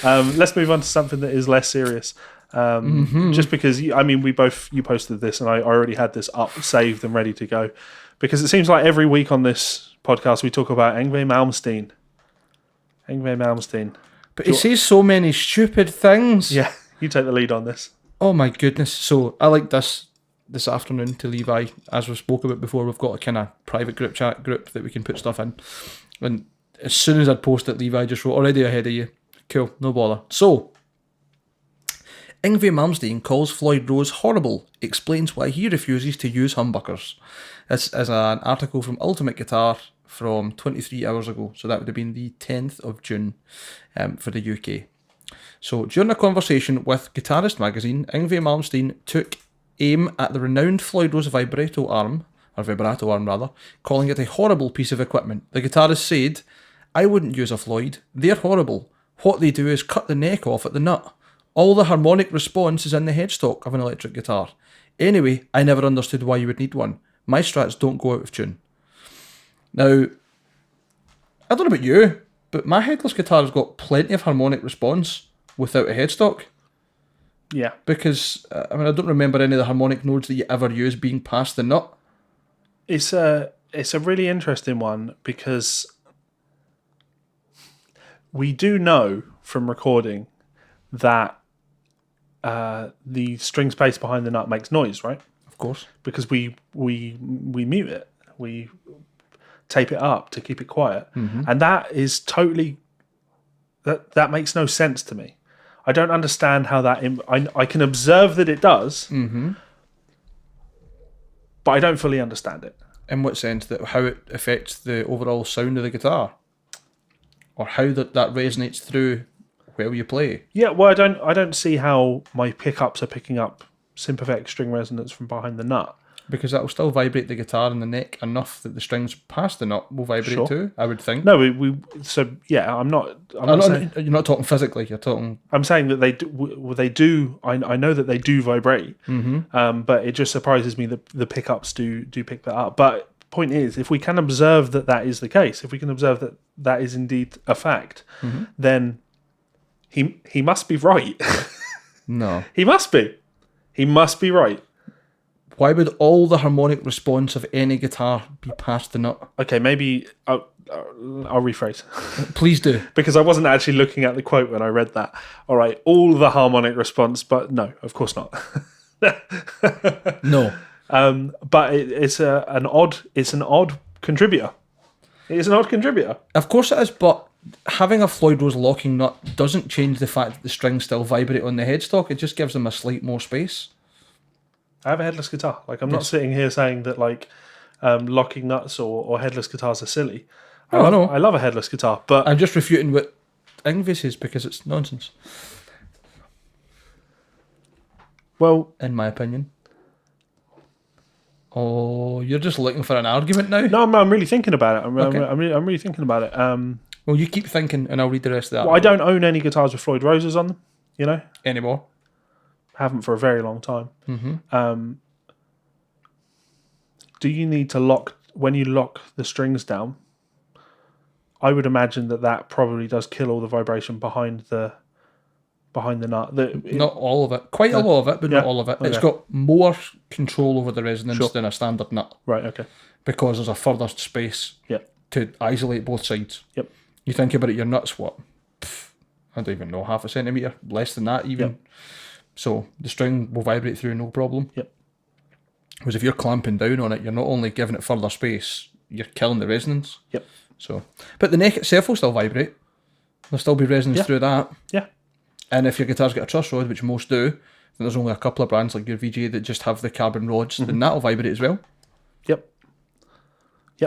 Let's move on to something that is less serious. Just because, you posted this and I already had this up, saved and ready to go. Because it seems like every week on this podcast we talk about Yngwie Malmsteen. But he says so many stupid things. Yeah, you take the lead on this. Oh my goodness. So I like this afternoon to Levi, as we spoke about before, we've got a kind of private chat group that we can put stuff in. And as soon as I'd post it, Levi just wrote, already ahead of you. Cool, no bother. So, Yngwie Malmsteen calls Floyd Rose horrible, explains why he refuses to use humbuckers. This is an article from Ultimate Guitar from 23 hours ago. So that would have been the 10th of June for the UK. So, during a conversation with Guitarist magazine, Yngwie Malmsteen took aim at the renowned Floyd Rose vibrato arm, calling it a horrible piece of equipment. The guitarist said, "I wouldn't use a Floyd. They're horrible. What they do is cut the neck off at the nut. All the harmonic response is in the headstock of an electric guitar. Anyway, I never understood why you would need one. My strats don't go out of tune." Now, I don't know about you, but my headless guitar has got plenty of harmonic response without a headstock. Yeah. Because, I don't remember any of the harmonic nodes that you ever use being past the nut. It's a really interesting one because we do know from recording that the string space behind the nut makes noise, right? Of course. Because we mute it. We tape it up to keep it quiet. Mm-hmm. And that is totally... That makes no sense to me. I don't understand how that... I can observe that it does, but I don't fully understand it. In what sense? That how it affects the overall sound of the guitar? Or how that resonates through where you play? Yeah, well, I don't see how my pickups are picking up sympathetic string resonance from behind the nut. Because that will still vibrate the guitar in the neck enough that the strings past the nut will vibrate too, I would think. No, I'm not saying, you're not talking physically, you're talking... I'm saying that they do, I know that they do vibrate, but it just surprises me that the pickups do pick that up. But point is, if we can observe that is the case, if we can observe that is indeed a fact, then he must be right. No. He must be right. Why would all the harmonic response of any guitar be past the nut? Okay, maybe I'll rephrase. Please do. Because I wasn't actually looking at the quote when I read that. All right, all the harmonic response, but no, of course not. No. But it's an odd contributor. It is an odd contributor. Of course it is, but having a Floyd Rose locking nut doesn't change the fact that the strings still vibrate on the headstock. It just gives them a slight more space. I have a headless guitar. Like, I'm not sitting here saying that like locking nuts or headless guitars are silly. I know. I love a headless guitar, but I'm just refuting what Yngwie says because it's nonsense. Well, in my opinion. Oh, you're just looking for an argument now? No, I'm really thinking about it. I'm Okay. really thinking about it. Well, you keep thinking, and I'll read the rest of that. Well, I don't own any guitars with Floyd Roses on them. You know, anymore. Haven't for a very long time. Do you need to lock when you lock the strings down? I would imagine that probably does kill all the vibration behind the nut. Not all of it. Quite a lot of it, but not all of it. Okay. It's got more control over the resonance than a standard nut. Right, okay. Because there's a further space to isolate both sides. Yep. You think about it, your nut's what? I don't even know, half a centimetre, less than that even. Yep. So the string will vibrate through no problem. Yep. Whereas if you're clamping down on it, you're not only giving it further space, you're killing the resonance. Yep. So, but the neck itself will still vibrate. There'll still be resonance through that. Yeah. And if your guitar's got a truss rod, which most do, then there's only a couple of brands like your VJ that just have the carbon rods, then that'll vibrate as well. Yep.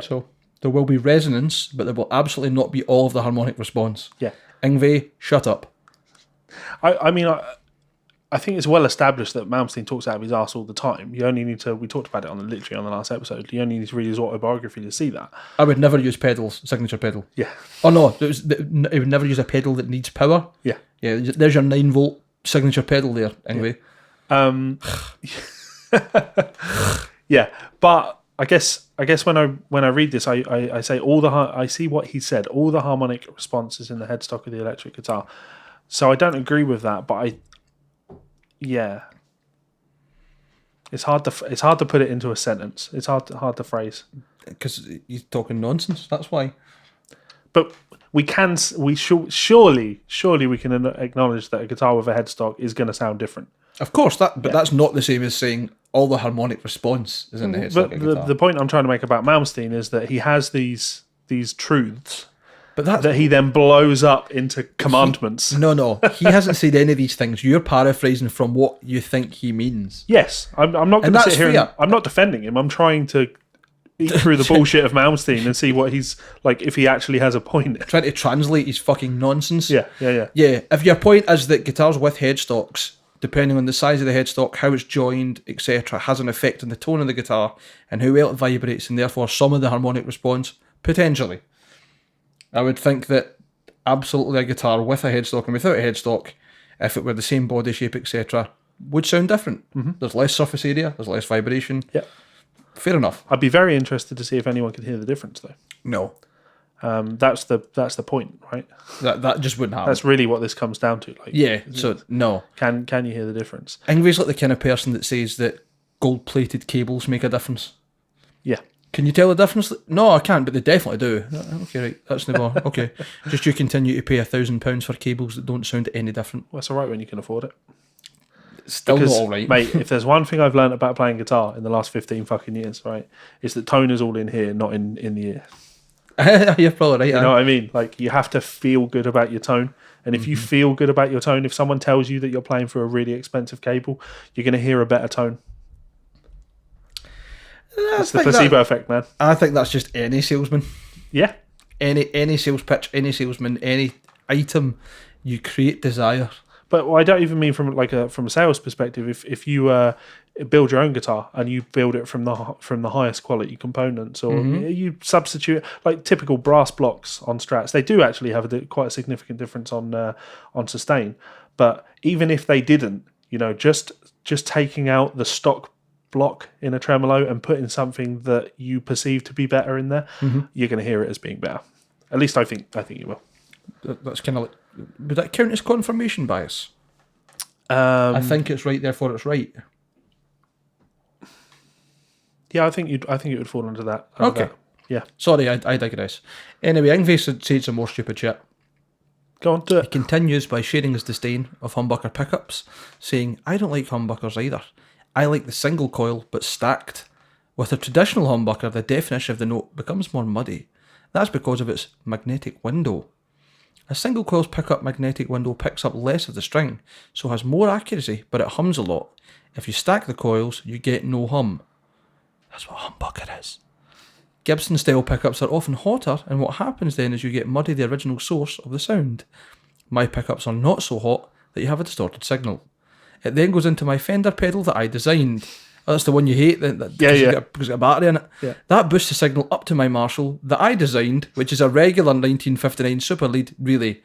So there will be resonance, but there will absolutely not be all of the harmonic response. Yeah. Yngwie, shut up. I think it's well established that Malmsteen talks out of his arse all the time. You only need to, we talked about it literally on the last episode, you only need to read his autobiography to see that. I would never use pedals, signature pedal. Yeah. Oh no, I would never use a pedal that needs power. Yeah. Yeah, there's your 9-volt signature pedal there, Yngwie. Yeah, but I guess when I read this, I say I see what he said. All the harmonic responses in the headstock of the electric guitar. So I don't agree with that, but it's hard to put it into a sentence. It's hard to phrase because he's talking nonsense. That's why. But surely we can acknowledge that a guitar with a headstock is going to sound different. Of course, but that's not the same as saying all the harmonic response is in the headstock. But the point I'm trying to make about Malmsteen is that he has these truths, but that he then blows up into commandments. No, he hasn't said any of these things. You're paraphrasing from what you think he means. Yes, I'm not going to sit here. And, I'm not defending him. I'm trying to eat through the bullshit of Malmsteen and see what he's like, if he actually has a point. Trying to translate his fucking nonsense. Yeah. If your point is that guitars with headstocks, depending on the size of the headstock, how it's joined, etc., has an effect on the tone of the guitar and how well it vibrates, and therefore some of the harmonic response, potentially. I would think that absolutely a guitar with a headstock and without a headstock, if it were the same body shape, etc., would sound different. There's less surface area, there's less vibration. Yeah. Fair enough. I'd be very interested to see if anyone could hear the difference, though. No. That's the point, right? That just wouldn't happen. That's really what this comes down to. Like, so no. Can you hear the difference? Yngwie's like the kind of person that says that gold-plated cables make a difference. Yeah. Can you tell the difference? No, I can't, but they definitely do. Okay, right. That's no more. Okay. Just you continue to pay £1,000 for cables that don't sound any different. Well, that's all right when you can afford it. Still not all right. Mate, if there's one thing I've learned about playing guitar in the last 15 fucking years, right, it's that tone is all in here, not in the ear. You're probably right. You know what I mean? Like, you have to feel good about your tone. And if you feel good about your tone, if someone tells you that you're playing through a really expensive cable, you're going to hear a better tone. It's the placebo effect, man. I think that's just any salesman. Yeah. Any sales pitch, any salesman, any item, you create desire. But I don't even mean from a sales perspective. If you build your own guitar and you build it from the highest quality components, or you substitute like typical brass blocks on Strats, they do actually have quite a significant difference on sustain. But even if they didn't, just taking out the stock block in a tremolo and putting something that you perceive to be better in there, you're going to hear it as being better. At least I think you will. That's kind of like, would that count as confirmation bias? I think it's right, therefore it's right. Yeah, I think it would fall under that. Okay. Yeah. Sorry, I digress. Anyway, Ingve said some more stupid shit. Go on, do it. He continues by sharing his disdain of humbucker pickups, saying, I don't like humbuckers either. I like the single coil, but stacked. With a traditional humbucker, the definition of the note becomes more muddy. That's because of its magnetic window. A single coil's pickup magnetic window picks up less of the string, so has more accuracy, but it hums a lot. If you stack the coils, you get no hum. That's what a humbucker is. Gibson-style pickups are often hotter, and what happens then is you get muddy the original source of the sound. My pickups are not so hot that you have a distorted signal. It then goes into my Fender pedal that I designed. Oh, that's the one you hate, because it's got a battery in it. Yeah. That boosts the signal up to my Marshall that I designed, which is a regular 1959 Super Lead relay.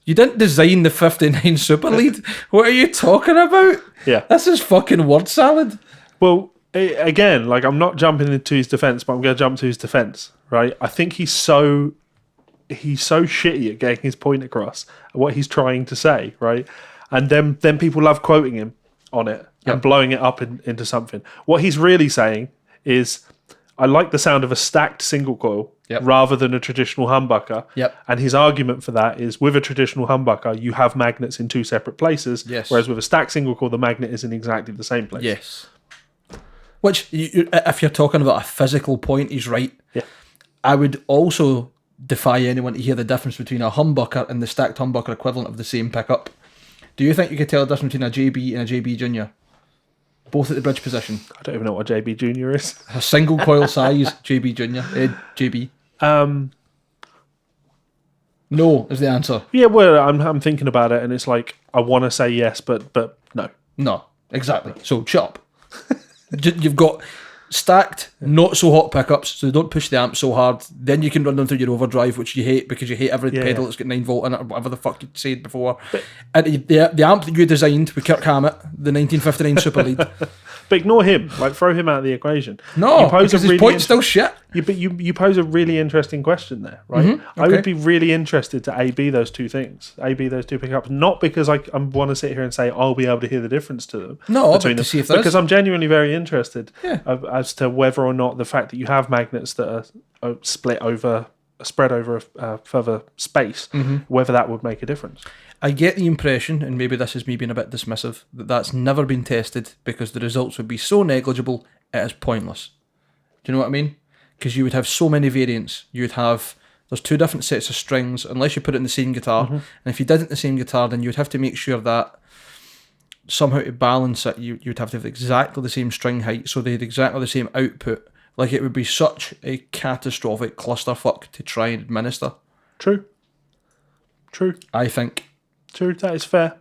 You didn't design the 59 Super Lead? What are you talking about? Yeah. This is fucking word salad. Well, again, like, I'm not jumping into his defense, but I'm going to jump to his defense, right? I think he's so shitty at getting his point across, what he's trying to say, right? And then people love quoting him on it and blowing it up into something. What he's really saying is, I like the sound of a stacked single coil rather than a traditional humbucker. Yep. And his argument for that is, with a traditional humbucker, you have magnets in two separate places, whereas with a stacked single coil, the magnet is in exactly the same place. Yes. Which, if you're talking about a physical point, he's right. Yeah. I would also defy anyone to hear the difference between a humbucker and the stacked humbucker equivalent of the same pickup. Do you think you could tell the difference between a JB and a JB Junior? Both at the bridge position. I don't even know what a JB Junior is. A single coil size JB Junior. JB. No is the answer. Yeah, well, I'm thinking about it, and it's like, I want to say yes, but no. No, exactly. So shut up. You've got stacked, not so hot pickups, so don't push the amp so hard. Then you can run them through your overdrive, which you hate because you hate every pedal that's got 9 volt in it, or whatever the fuck you said before. And the amp that you designed with Kirk Hammett, the 1959 Super Lead. But ignore him. Like, throw him out of the equation. No, because his point's still shit. But you pose a really interesting question there, right? Okay. I would be really interested to A-B those two things, A-B those two pickups, not because I want to sit here and say I'll be able to hear the difference to them. No, but to see if there because is. I'm genuinely very interested as to whether or not the fact that you have magnets that are spread over a further space, whether that would make a difference. I get the impression, and maybe this is me being a bit dismissive, that that's never been tested because the results would be so negligible it is pointless. Do you know what I mean? Because you would have so many variants. You would have, there's 2 different sets of strings, unless you put it in the same guitar. And if you did it in the same guitar, then you would have to make sure that somehow to balance it, you would have to have exactly the same string height, so they had exactly the same output. Like, it would be such a catastrophic clusterfuck to try and administer. True. I think. True, that is fair.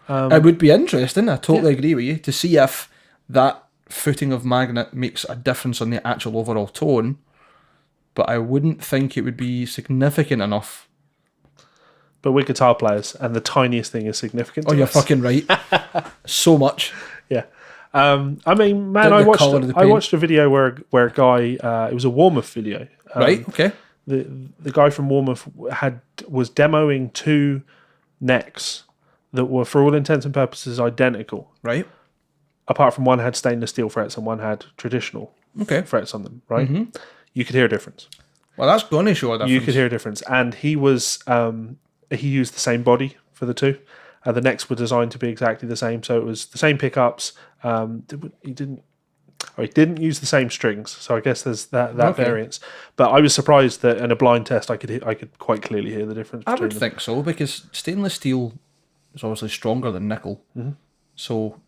It would be interesting, I totally agree with you, to see if that footing of magnet makes a difference on the actual overall tone, but I wouldn't think it would be significant enough. But we're guitar players, and the tiniest thing is significant to us. You're fucking right. So much. Yeah. I mean, man, I watched a video where a guy, it was a Warmouth video. Right, okay. The guy from Warmouth was demoing 2 necks that were, for all intents and purposes, identical. Right. Apart from one had stainless steel frets and one had traditional frets on them, right? You could hear a difference. Well, that's going to show a difference. You could hear a difference. And he used the same body for the 2. The necks were designed to be exactly the same, so it was the same pickups. He didn't use the same strings, so I guess there's that variance. But I was surprised that in a blind test, I could quite clearly hear the difference. I would think so, because stainless steel is obviously stronger than nickel. So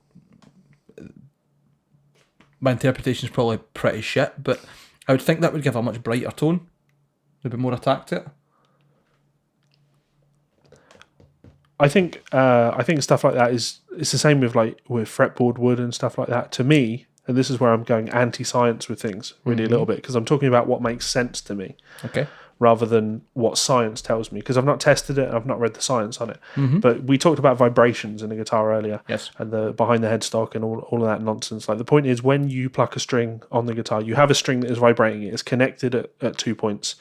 my interpretation is probably pretty shit, but I would think that would give a much brighter tone. There'd be more attack to it. think stuff like that it's the same with fretboard wood and stuff like that. To me, and this is where I'm going anti-science with things really a little bit, because I'm talking about what makes sense to me. Okay. Rather than what science tells me, because I've not tested it and I've not read the science on it. But we talked about vibrations in the guitar earlier, Yes. and the behind the headstock and all of that nonsense. Like, the point is, when you pluck a string on the guitar, you have a string that is vibrating. It is connected at 2 points,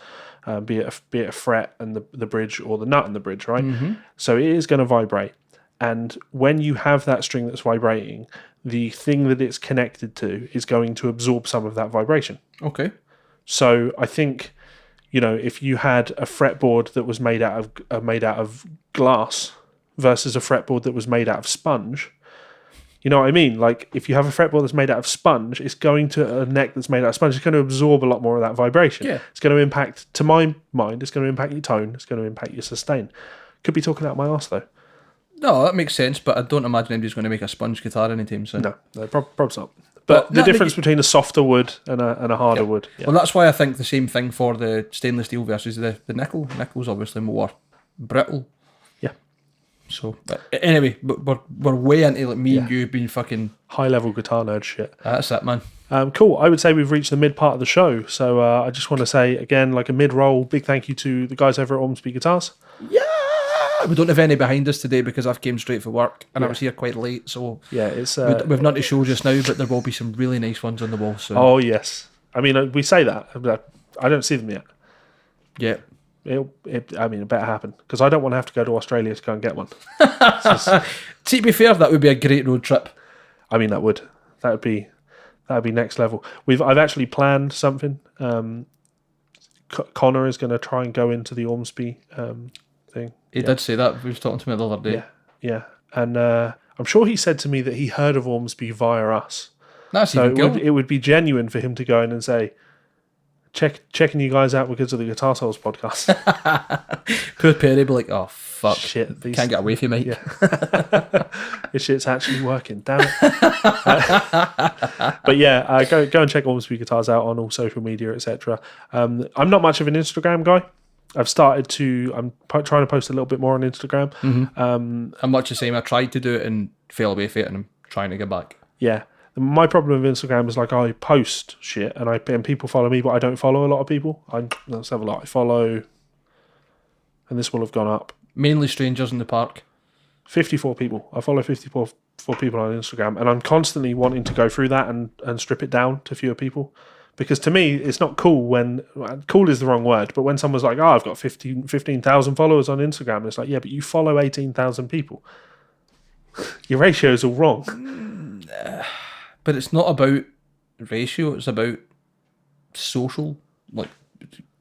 be it a fret and the bridge, or the nut and the bridge, right? So it is going to vibrate. And when you have that string that's vibrating, the thing that it's connected to is going to absorb some of that vibration. Okay. So I think, if you had a fretboard that was made out of glass versus a fretboard that was made out of sponge, you know what I mean? Like, if you have a fretboard that's made out of sponge, it's going to a neck that's made out of sponge. It's going to absorb a lot more of that vibration. Yeah. It's going to impact, to my mind, it's going to impact your tone. It's going to impact your sustain. Could be talking out my arse, though. No, that makes sense, but I don't imagine anybody's going to make a sponge guitar anytime soon. No, probably not. But the difference between a softer wood and a harder wood. Yeah. Well, that's why I think the same thing for the stainless steel versus the nickel. Nickel's obviously more brittle. Yeah. So, but anyway, we're way into me and you being fucking high-level guitar nerd shit. That's it, man. Cool. I would say we've reached the mid part of the show. So I just want to say, again, like a mid-roll, big thank you to the guys over at Ormsby Guitars. Yeah. We don't have any behind us today because I've came straight for work and I was here quite late. So it's we've not to show just now, but there will be some really nice ones on the wall soon. Oh yes. I mean, we say that, but I don't see them yet. Yeah. It better happen, because I don't want to have to go to Australia to go and get one. To be fair, that would be a great road trip. I mean, that would be next level. I've actually planned something. Connor is going to try and go into the Ormsby thing. He did say that. He was talking to me the other day. Yeah. And I'm sure he said to me that he heard of Ormsby via us. That's so even good. It would be genuine for him to go in and say, checking you guys out because of the Guitar Souls podcast. Poor Perry be like, oh fuck, shit, can't get away from you, mate. Yeah. This shit's actually working, damn it. But yeah, go and check Ormsby Guitars out on all social media, etc. I'm not much of an Instagram guy. I'm trying to post a little bit more on Instagram. I'm much the same. I tried to do it and fell away from it, and I'm trying to get back. Yeah. My problem with Instagram is, like, I post shit and people follow me, but I don't follow a lot of people. Let's have a lot. I follow, and this will have gone up. Mainly strangers in the park. 54 people. I follow 54 people on Instagram, and I'm constantly wanting to go through that and strip it down to fewer people. Because to me, it's not cool when... Cool is the wrong word, but when someone's like, I've got 15,000 followers on Instagram, it's like, yeah, but you follow 18,000 people. Your ratio is all wrong. But it's not about ratio, it's about social, like,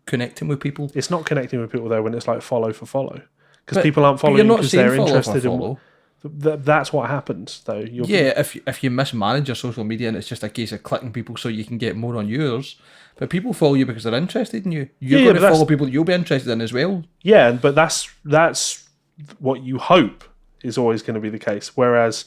connecting with people. It's not connecting with people, though, when it's like follow for follow. Because people aren't following because they're interested in... That's what happens, though. If you mismanage your social media and it's just a case of clicking people so you can get more on yours, but people follow you because they're interested in you. You're going to follow people that you'll be interested in as well. Yeah, but that's what you hope is always going to be the case. Whereas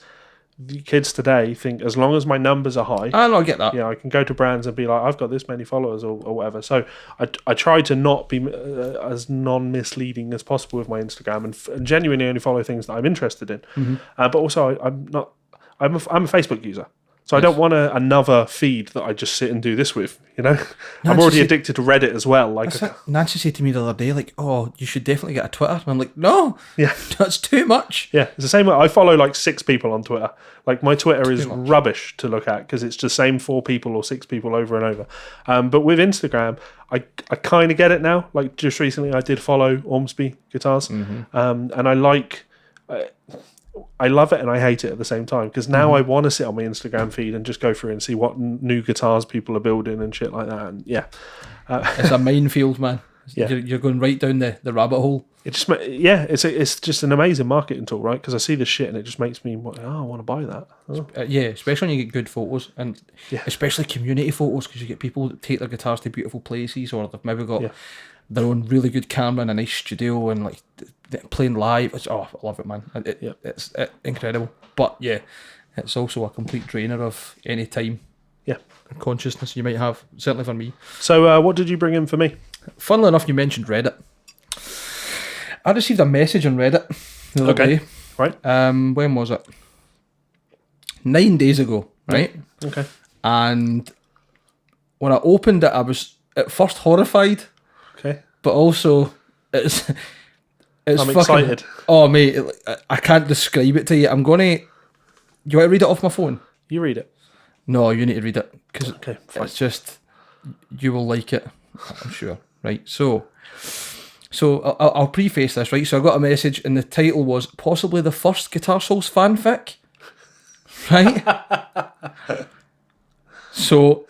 the kids today think, as long as my numbers are high, I get that. Yeah, I can go to brands and be like, I've got this many followers or whatever. So I try to not be as non-misleading as possible with my Instagram and genuinely only follow things that I'm interested in. But also, I'm a Facebook user. So I don't want another feed that I just sit and do this with, you know? I'm already addicted to Reddit as well. Like, Nancy said to me the other day, like, oh, you should definitely get a Twitter. And I'm like, no, that's too much. Yeah, it's the same way. I follow like 6 people on Twitter. Like, my Twitter is rubbish to look at because it's the same 4 people or 6 people over and over. But with Instagram, I kind of get it now. Like, just recently I did follow Ormsby Guitars. And I like... I love it and I hate it at the same time, because now I want to sit on my Instagram feed and just go through and see what new guitars people are building and shit like that. And it's a minefield, man. You're going right down the rabbit hole. It's just an amazing marketing tool, right? Because I see this shit and it just makes me, I want to buy that. Especially when you get good photos, and especially community photos, because you get people that take their guitars to beautiful places, or they've maybe got their own really good camera in a nice studio and like playing live. I love it, man. It's incredible. But yeah, it's also a complete drainer of any time and consciousness you might have, certainly for me. So what did you bring in for me? Funnily enough, you mentioned Reddit. I received a message on Reddit the other day. Right. When was it? 9 days ago, right? Okay. And when I opened it, I was at first horrified, Okay. but also it's I'm fucking excited. Oh mate, I can't describe it to you. I'm gonna. You want to read it off my phone? You read it. No, you need to read it because Okay, fine. it's just you will like it. I'm sure. Right. So I'll preface this. Right. So I got a message, and the title was possibly the first Guitar Souls fanfic. Right. So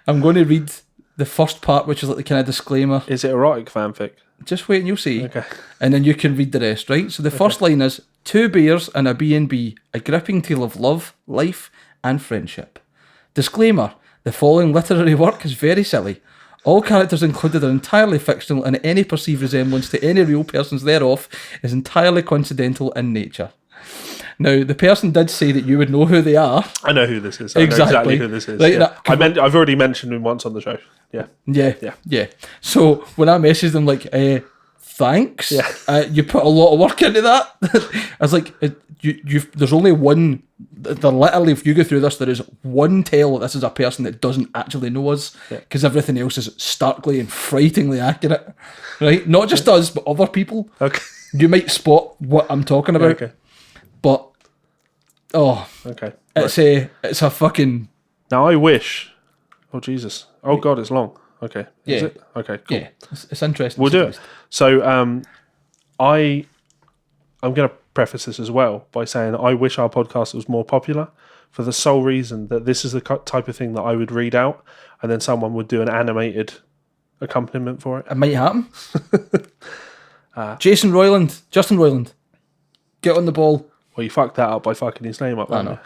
I'm going to read the first part, which is like the kind of disclaimer. Is it erotic fanfic? Just wait and you'll see. Okay. And then you can read the rest, right? So the first line is, 2 beers and a B&B, a gripping tale of love, life, and friendship. Disclaimer, the following literary work is very silly. All characters included are entirely fictional, and any perceived resemblance to any real persons thereof is entirely coincidental in nature. Now, the person did say that you would know who they are. I know who this is. I know exactly who this is. Right, yeah. I've already mentioned him once on the show. Yeah. Yeah. So when I messaged them, like, thanks. Yeah. You put a lot of work into that. I was like, there's only one. Literally, if you go through this, there is one tell that this is a person that doesn't actually know us, because everything else is starkly and frighteningly accurate. Right? Not just us, but other people. Okay. You might spot what I'm talking about. Okay. But okay. It's a fucking. Now I wish. Oh Jesus. Oh God, it's long. Okay. Is it? Okay. Cool. Yeah, it's interesting. We'll do it. So I'm going to preface this as well by saying I wish our podcast was more popular, for the sole reason that this is the type of thing that I would read out, and then someone would do an animated accompaniment for it. It might happen. Justin Roiland, get on the ball. Well, you fucked that up by fucking his name up. I know.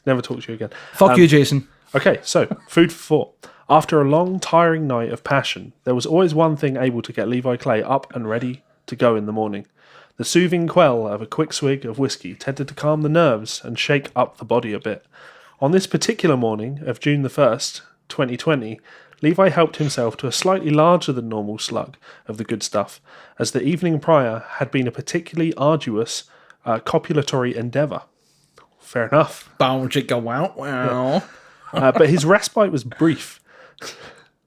Never talk to you again. Fuck you, Jason. Okay, so food for thought. After a long, tiring night of passion, there was always one thing able to get Levi Clay up and ready to go in the morning. The soothing quell of a quick swig of whiskey tended to calm the nerves and shake up the body a bit. On this particular morning of June the 1st, 2020, Levi helped himself to a slightly larger than normal slug of the good stuff, as the evening prior had been a particularly arduous copulatory endeavour. Fair enough. Bow chicka wow. But his respite was brief,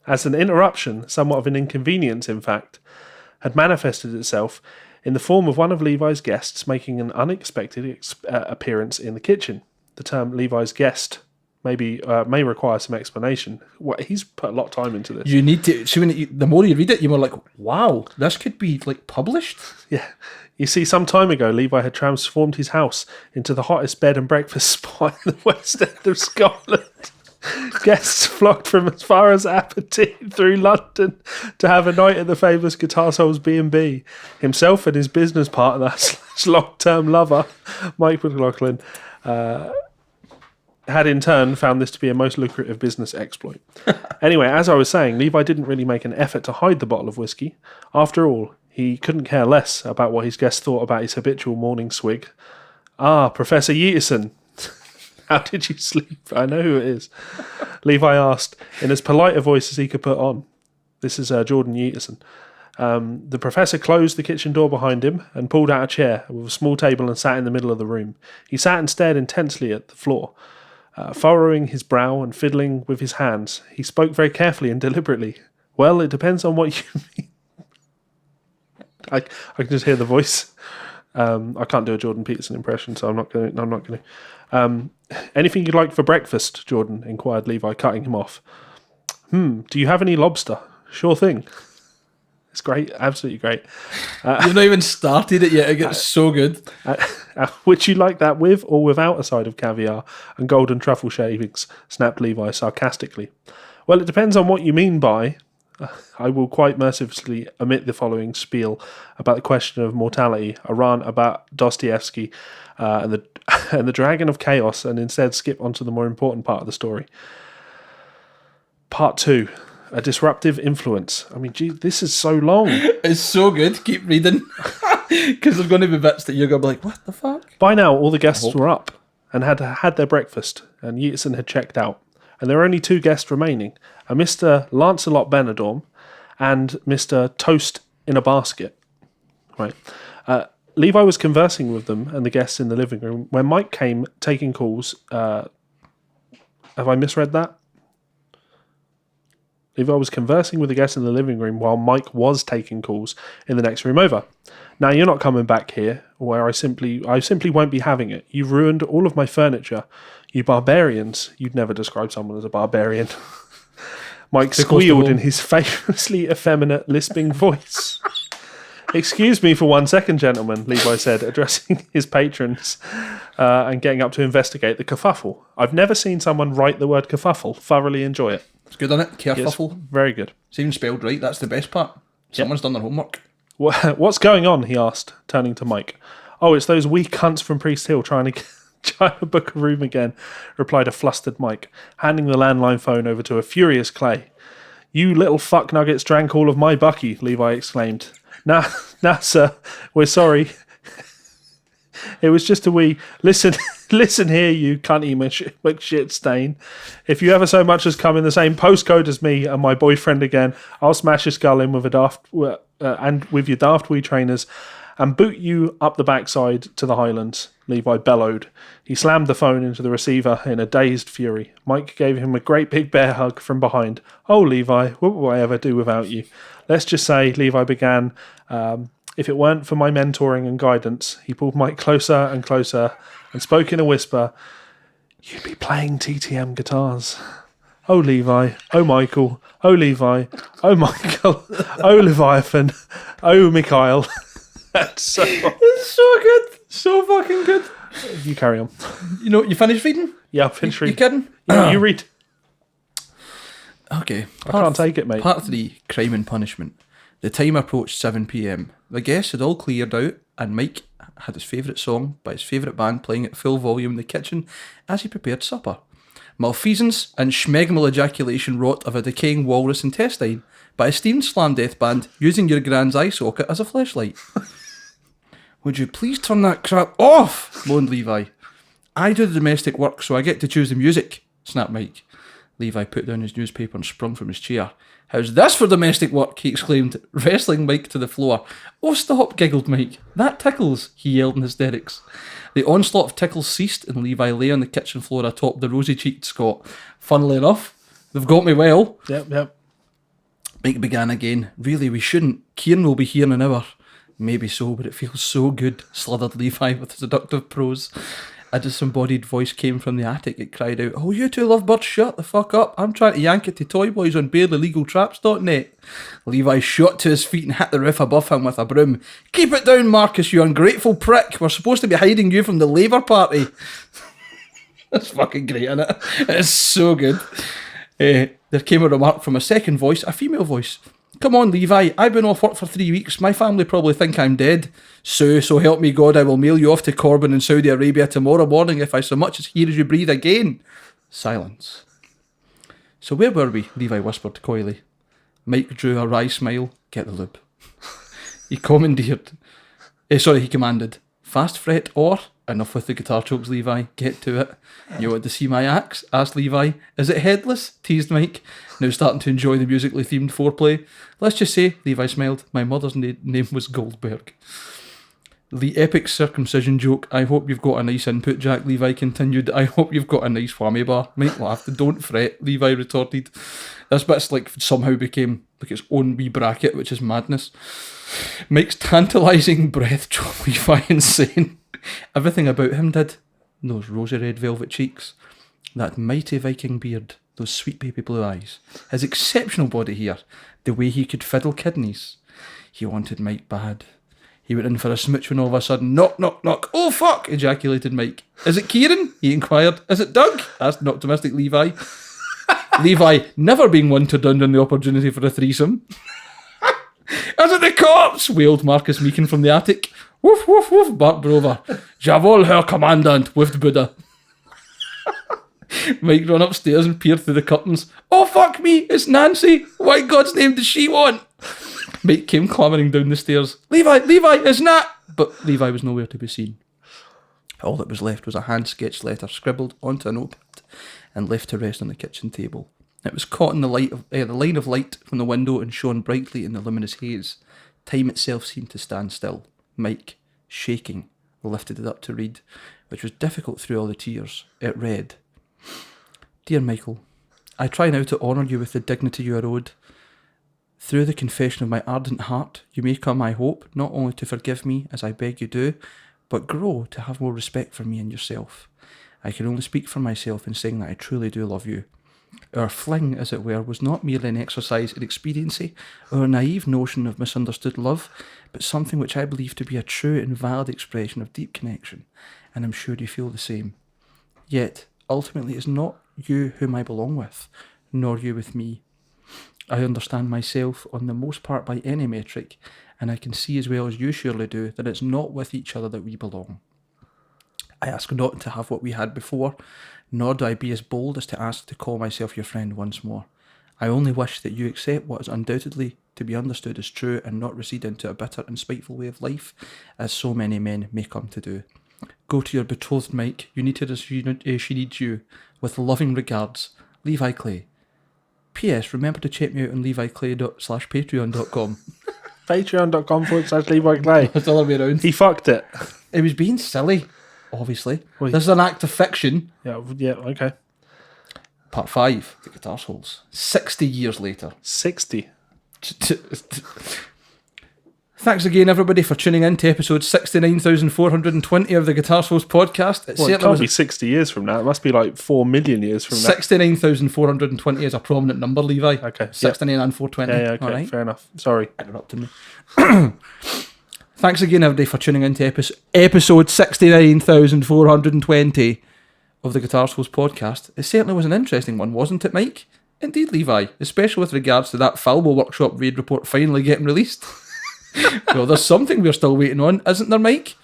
as an interruption, somewhat of an inconvenience in fact, had manifested itself in the form of one of Levi's guests making an unexpected appearance in the kitchen. The term Levi's guest may require some explanation. He's put a lot of time into this. You need to. So the more you read it, you're more like, wow, this could be like published. Yeah. You see, some time ago, Levi had transformed his house into the hottest bed and breakfast spot in the West End of Scotland. Guests flocked from as far as Aberdeen through London to have a night at the famous Guitar Souls B&B. Himself and his business partner / long-term lover, Mike McLaughlin, had in turn found this to be a most lucrative business exploit. Anyway, as I was saying, Levi didn't really make an effort to hide the bottle of whiskey. After all, he couldn't care less about what his guests thought about his habitual morning swig. Ah, Professor Yeaterson. How did you sleep? I know who it is. Levi asked, in as polite a voice as he could put on. This is Jordan Yeaterson. The professor closed the kitchen door behind him and pulled out a chair with a small table and sat in the middle of the room. He sat and stared intensely at the floor. Furrowing his brow and fiddling with his hands, he spoke very carefully and deliberately. Well, it depends on what you mean. I can just hear the voice. I can't do a Jordan Peterson impression, so I'm not going to. Anything you'd like for breakfast, Jordan? Inquired Levi, cutting him off. Do you have any lobster? Sure thing. It's great, absolutely great. You've not even started it yet. It gets so good. Would you like that with or without a side of caviar and golden truffle shavings? Snapped Levi sarcastically. Well, it depends on what you mean by. I will quite mercilessly omit the following spiel about the question of mortality, a rant about Dostoevsky and the Dragon of Chaos, and instead skip onto the more important part of the story. Part 2. A disruptive influence. I mean, gee, this is so long. It's so good. Keep reading. Because there's going to be bits that you're going to be like, what the fuck? By now, all the guests were up and had had their breakfast, and Yeaterson had checked out. And there were only 2 guests remaining, a Mr. Lancelot Benidorm and Mr. Toast in a Basket. Right. Levi was conversing with them and the guests in the living room when Mike came taking calls. Have I misread that? Levi was conversing with the guests in the living room while Mike was taking calls in the next room over. Now you're not coming back here, where I simply won't be having it. You've ruined all of my furniture. You barbarians. You'd never describe someone as a barbarian. Mike squealed in his famously effeminate, lisping voice. Excuse me for 1 second, gentlemen, Levi said, addressing his patrons and getting up to investigate the kerfuffle. I've never seen someone write the word kerfuffle. Thoroughly enjoy it. It's good, isn't it? Kerfuffle. Yes, very good. It's even spelled right. That's the best part. Someone's done their homework. What's going on? He asked, turning to Mike. Oh, it's those wee cunts from Priest Hill trying to book a room again, replied a flustered Mike, handing the landline phone over to a furious Clay. You little fuck nuggets drank all of my bucky, Levi exclaimed. Nah, sir, we're sorry. It was just a wee... Listen here, you cunty McShit stain. If you ever so much as come in the same postcode as me and my boyfriend again, I'll smash your skull in with with your daft wee trainers and boot you up the backside to the Highlands, Levi bellowed. He slammed the phone into the receiver in a dazed fury. Mike gave him a great big bear hug from behind. Oh, Levi, what would I ever do without you? Let's just say, Levi began, if it weren't for my mentoring and guidance, he pulled Mike closer and closer and spoke in a whisper, you'd be playing TTM guitars. Oh, Levi. Oh, Michael. Oh, Levi. Oh, Michael. Oh, Leviathan. Oh, Mikhail. It's so good. So fucking good. You carry on. You finished reading? Yeah, I've finished reading. You kidding? Yeah, you read. Okay. I can't take it, mate. Part 3, Crime and Punishment. The time approached 7 p.m. The guests had all cleared out, and Mike had his favourite song by his favourite band playing at full volume in the kitchen as he prepared supper. Malfeasance and schmegmal ejaculation wrought of a decaying walrus intestine by a steam slam death band using your grand's eye socket as a fleshlight. Would you please turn that crap off? Moaned Levi. I do the domestic work, so I get to choose the music, snapped Mike. Levi put down his newspaper and sprung from his chair. How's this for domestic work? He exclaimed, wrestling Mike to the floor. Oh, stop, giggled Mike. That tickles, he yelled in hysterics. The onslaught of tickles ceased and Levi lay on the kitchen floor atop the rosy-cheeked Scot. Funnily enough, they've got me well. Yep. Mike began again. Really, we shouldn't. Kieran will be here in an hour. Maybe so, but it feels so good, slithered Levi with seductive prose. A disembodied voice came from the attic. It cried out, oh, you two lovebirds, shut the fuck up. I'm trying to yank it to Toy Boys on barelylegaltraps.net. Levi shot to his feet and hit the roof above him with a broom. Keep it down, Marcus, you ungrateful prick. We're supposed to be hiding you from the Labour Party. That's fucking great, isn't it? It's so good. There came a remark from a second voice, a female voice. Come on, Levi, I've been off work for 3 weeks. My family probably think I'm dead. So help me God, I will mail you off to Corbyn in Saudi Arabia tomorrow morning if I so much as hear as you breathe again. Silence. So where were we? Levi whispered coyly. Mike drew a wry smile. Get the lube. He commanded. Fast fret or... Enough with the guitar chokes, Levi. Get to it. You want to see my axe? Asked Levi. Is it headless? Teased Mike, now starting to enjoy the musically themed foreplay. Let's just say, Levi smiled, my mother's name was Goldberg. The epic circumcision joke. I hope you've got a nice input, Jack, Levi continued. I hope you've got a nice whammy bar. Mike laughed. Don't fret, Levi retorted. This bit's somehow became its own wee bracket, which is madness. Mike's tantalising breath drove Levi insane. Everything about him did. Those rosy red velvet cheeks, that mighty Viking beard, those sweet baby blue eyes, his exceptional body hair, the way he could fiddle kidneys. He wanted Mike bad. He went in for a smooch when all of a sudden, knock, knock, knock. Oh, fuck, ejaculated Mike. Is it Kieran? He inquired. Is it Doug? Asked an optimistic Levi. Levi, never being one to turn down the opportunity for a threesome. Is it the cops? Wailed Marcus Meekin from the attic. Woof, woof, woof, barked Brover. Javol, Herr Commandant, whiffed Buddha. Mike ran upstairs and peered through the curtains. Oh, fuck me, it's Nancy. What in God's name does she want? Mike came clambering down the stairs. Levi, it's Nat. But Levi was nowhere to be seen. All that was left was a hand-sketched letter scribbled onto a notepad and left to rest on the kitchen table. It was caught in the line of light from the window and shone brightly in the luminous haze. Time itself seemed to stand still. Mike, shaking, lifted it up to read, which was difficult through all the tears. It read, Dear Michael, I try now to honour you with the dignity you are owed. Through the confession of my ardent heart, you may come, I hope, not only to forgive me, as I beg you do, but grow to have more respect for me and yourself. I can only speak for myself in saying that I truly do love you. Our fling, as it were, was not merely an exercise in expediency or a naive notion of misunderstood love, but something which I believe to be a true and valid expression of deep connection, and I'm sure you feel the same. Yet, ultimately, it's not you whom I belong with, nor you with me. I understand myself on the most part by any metric, and I can see as well as you surely do that it's not with each other that we belong. I ask not to have what we had before, nor do I be as bold as to ask to call myself your friend once more. I only wish that you accept what is undoubtedly to be understood as true and not recede into a bitter and spiteful way of life, as so many men may come to do. Go to your betrothed Mike, you need her as she needs you. With loving regards, Levi Clay. P.S. Remember to check me out on leviclay.com/patreon.com. Patreon.com/Levi Clay. It's the other way around. He fucked it. It was being silly, obviously. Wait. This is an act of fiction. Yeah, okay. Part 5, The Guitar Souls. 60 years later. 60. Thanks again, everybody, for tuning in to episode 69,420 of the Guitar Souls podcast. It can't be 60 years from now. It must be like 4 million years from now. 69,420 is a prominent number, Levi. Okay. 69 and 420. Yeah, okay, all right. fair enough. Sorry. Interrupting me. Thanks again, everybody, for tuning in to episode 69,420 of the Guitar Souls podcast. It certainly was an interesting one, wasn't it, Mike? Indeed, Levi, especially with regards to that Falbo Workshop raid report finally getting released. Well, there's something we're still waiting on, isn't there, Mike?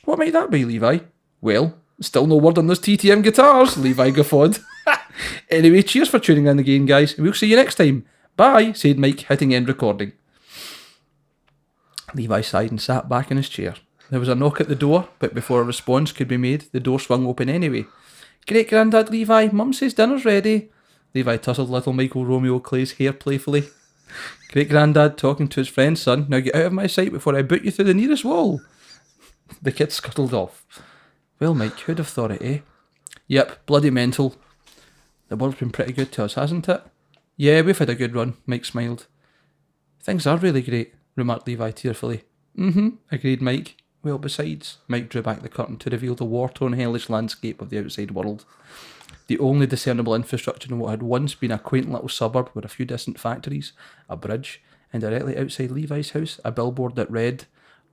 What might that be, Levi? Well, still no word on those TTM guitars, Levi guffawed. Anyway, cheers for tuning in again, guys. We'll see you next time. Bye, said Mike, hitting end recording. Levi sighed and sat back in his chair. There was a knock at the door, but before a response could be made, the door swung open anyway. Great Grandad Levi, Mum says dinner's ready. Levi tousled little Michael Romeo Clay's hair playfully. Great Grandad talking to his friend's son. Now get out of my sight before I boot you through the nearest wall. The kid scuttled off. Well, Mike, who'd have thought it, eh? Yep, bloody mental. The world's been pretty good to us, hasn't it? Yeah, we've had a good run, Mike smiled. Things are really great, remarked Levi tearfully. Agreed Mike. Well, besides, Mike drew back the curtain to reveal the war-torn hellish landscape of the outside world. The only discernible infrastructure in what had once been a quaint little suburb were a few distant factories, a bridge, and directly outside Levi's house, a billboard that read,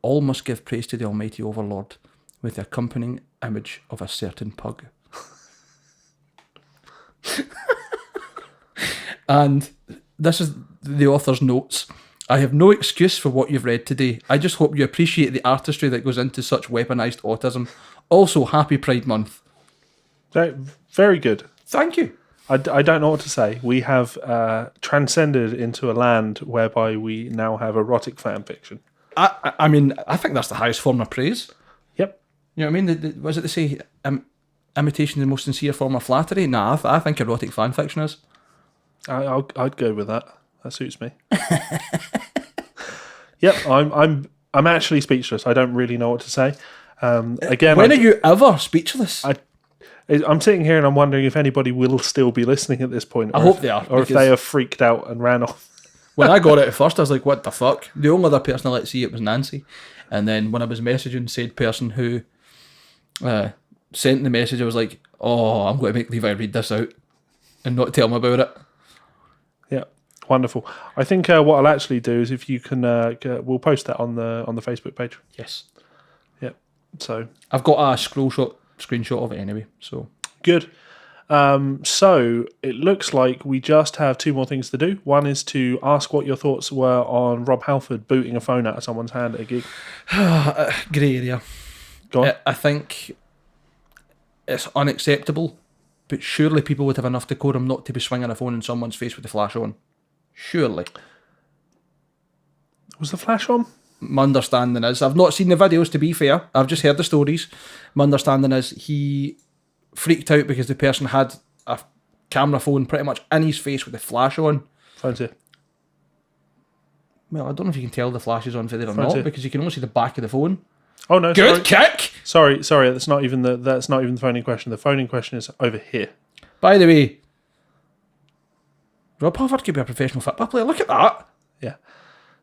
All must give praise to the Almighty Overlord, with the accompanying image of a certain pug. And this is the author's notes. I have no excuse for what you've read today. I just hope you appreciate the artistry that goes into such weaponized autism. Also, happy Pride Month. Very good. Thank you. I don't know what to say. We have transcended into a land whereby we now have erotic fan fiction. I mean, I think that's the highest form of praise. Yep. You know what I mean? Was it to say imitation is the most sincere form of flattery? Nah, I think erotic fan fiction is. I'd go with that. That suits me. Yep. I'm actually speechless. I don't really know what to say. Again, when are you ever speechless? I'm sitting here and I'm wondering if anybody will still be listening at this point. I hope they are. Or if they have freaked out and ran off. When I got it at first, I was like, what the fuck? The only other person I let see it was Nancy. And then when I was messaging said person who sent the message, I was like, oh, I'm going to make Levi read this out and not tell him about it. Yeah, wonderful. I think what I'll actually do is if you can, we'll post that on the Facebook page. Yes. Yeah. So I've got a screenshot of it anyway. So good. So it looks like we just have two more things to do. One is to ask what your thoughts were on Rob Halford booting a phone out of someone's hand at a gig. Grey area. Go on. I think it's unacceptable, but surely people would have enough decorum not to be swinging a phone in someone's face with the flash on. Surely. Was the flash on? My understanding is, I've not seen the videos to be fair, I've just heard the stories. My understanding is he freaked out because the person had a camera phone pretty much in his face with the flash on. Fancy. Well, I don't know if you can tell the flash is on for there or Fancy. not, because you can only see the back of the phone. Oh no, Good kick. Sorry. That's not even the phoning question. The phoning question is over here. By the way, Rob Halford could be a professional football player. Look at that. Yeah.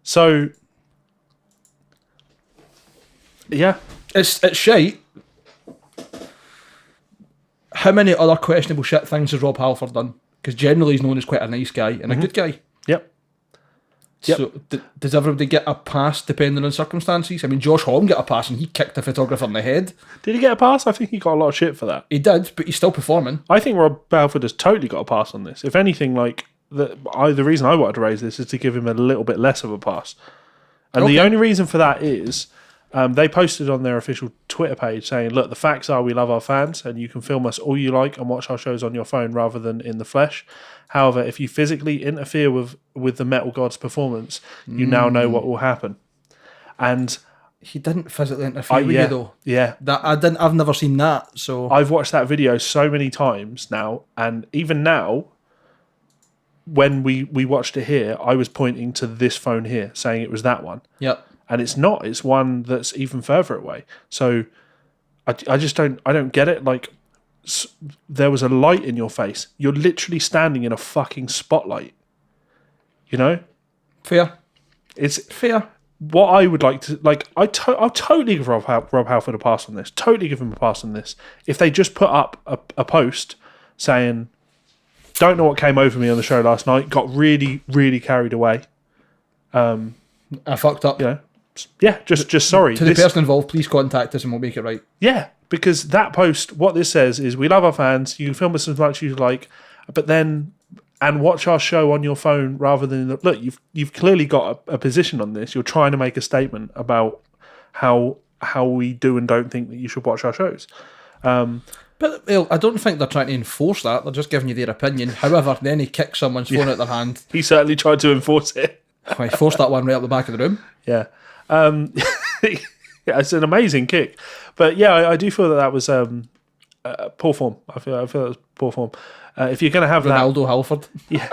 So. Yeah. It's shite. How many other questionable shit things has Rob Halford done? Because generally he's known as quite a nice guy and a good guy. Yep. So does everybody get a pass depending on circumstances? I mean, Josh Holm got a pass and he kicked a photographer in the head. Did he get a pass? I think he got a lot of shit for that. He did, but he's still performing. I think Rob Halford has totally got a pass on this. If anything, the reason I wanted to raise this is to give him a little bit less of a pass. And the only reason for that is they posted on their official Twitter page saying, look, the facts are we love our fans and you can film us all you like and watch our shows on your phone rather than in the flesh. However, if you physically interfere with the Metal God's performance, you now know what will happen. And he didn't physically interfere with you though. Yeah. I've never seen that. So I've watched that video so many times now, and even now, when we watched it here, I was pointing to this phone here, saying it was that one. Yep. And it's not. It's one that's even further away. So I just don't get it. Like, there was a light in your face. You're literally standing in a fucking spotlight. You know? Fair. It's fair. What I would like to... I'll totally give Rob Halford a pass on this. Totally give him a pass on this. If they just put up a post saying, don't know what came over me on the show last night, got really, really carried away. I fucked up. You know? Yeah, just sorry. To the person involved, please contact us and we'll make it right. Yeah, because that post, what this says is, we love our fans, you can film us as much as you like, but then, and watch our show on your phone rather than, look, you've clearly got a position on this. You're trying to make a statement about how we do and don't think that you should watch our shows. But I don't think they're trying to enforce that. They're just giving you their opinion. However, then he kicks someone's phone out their hand. He certainly tried to enforce it. He forced that one right up the back of the room. Yeah. Yeah, it's an amazing kick. But yeah, I do feel that was poor form. I feel that was poor form. If you're going to have Ronaldo Halford. Yeah,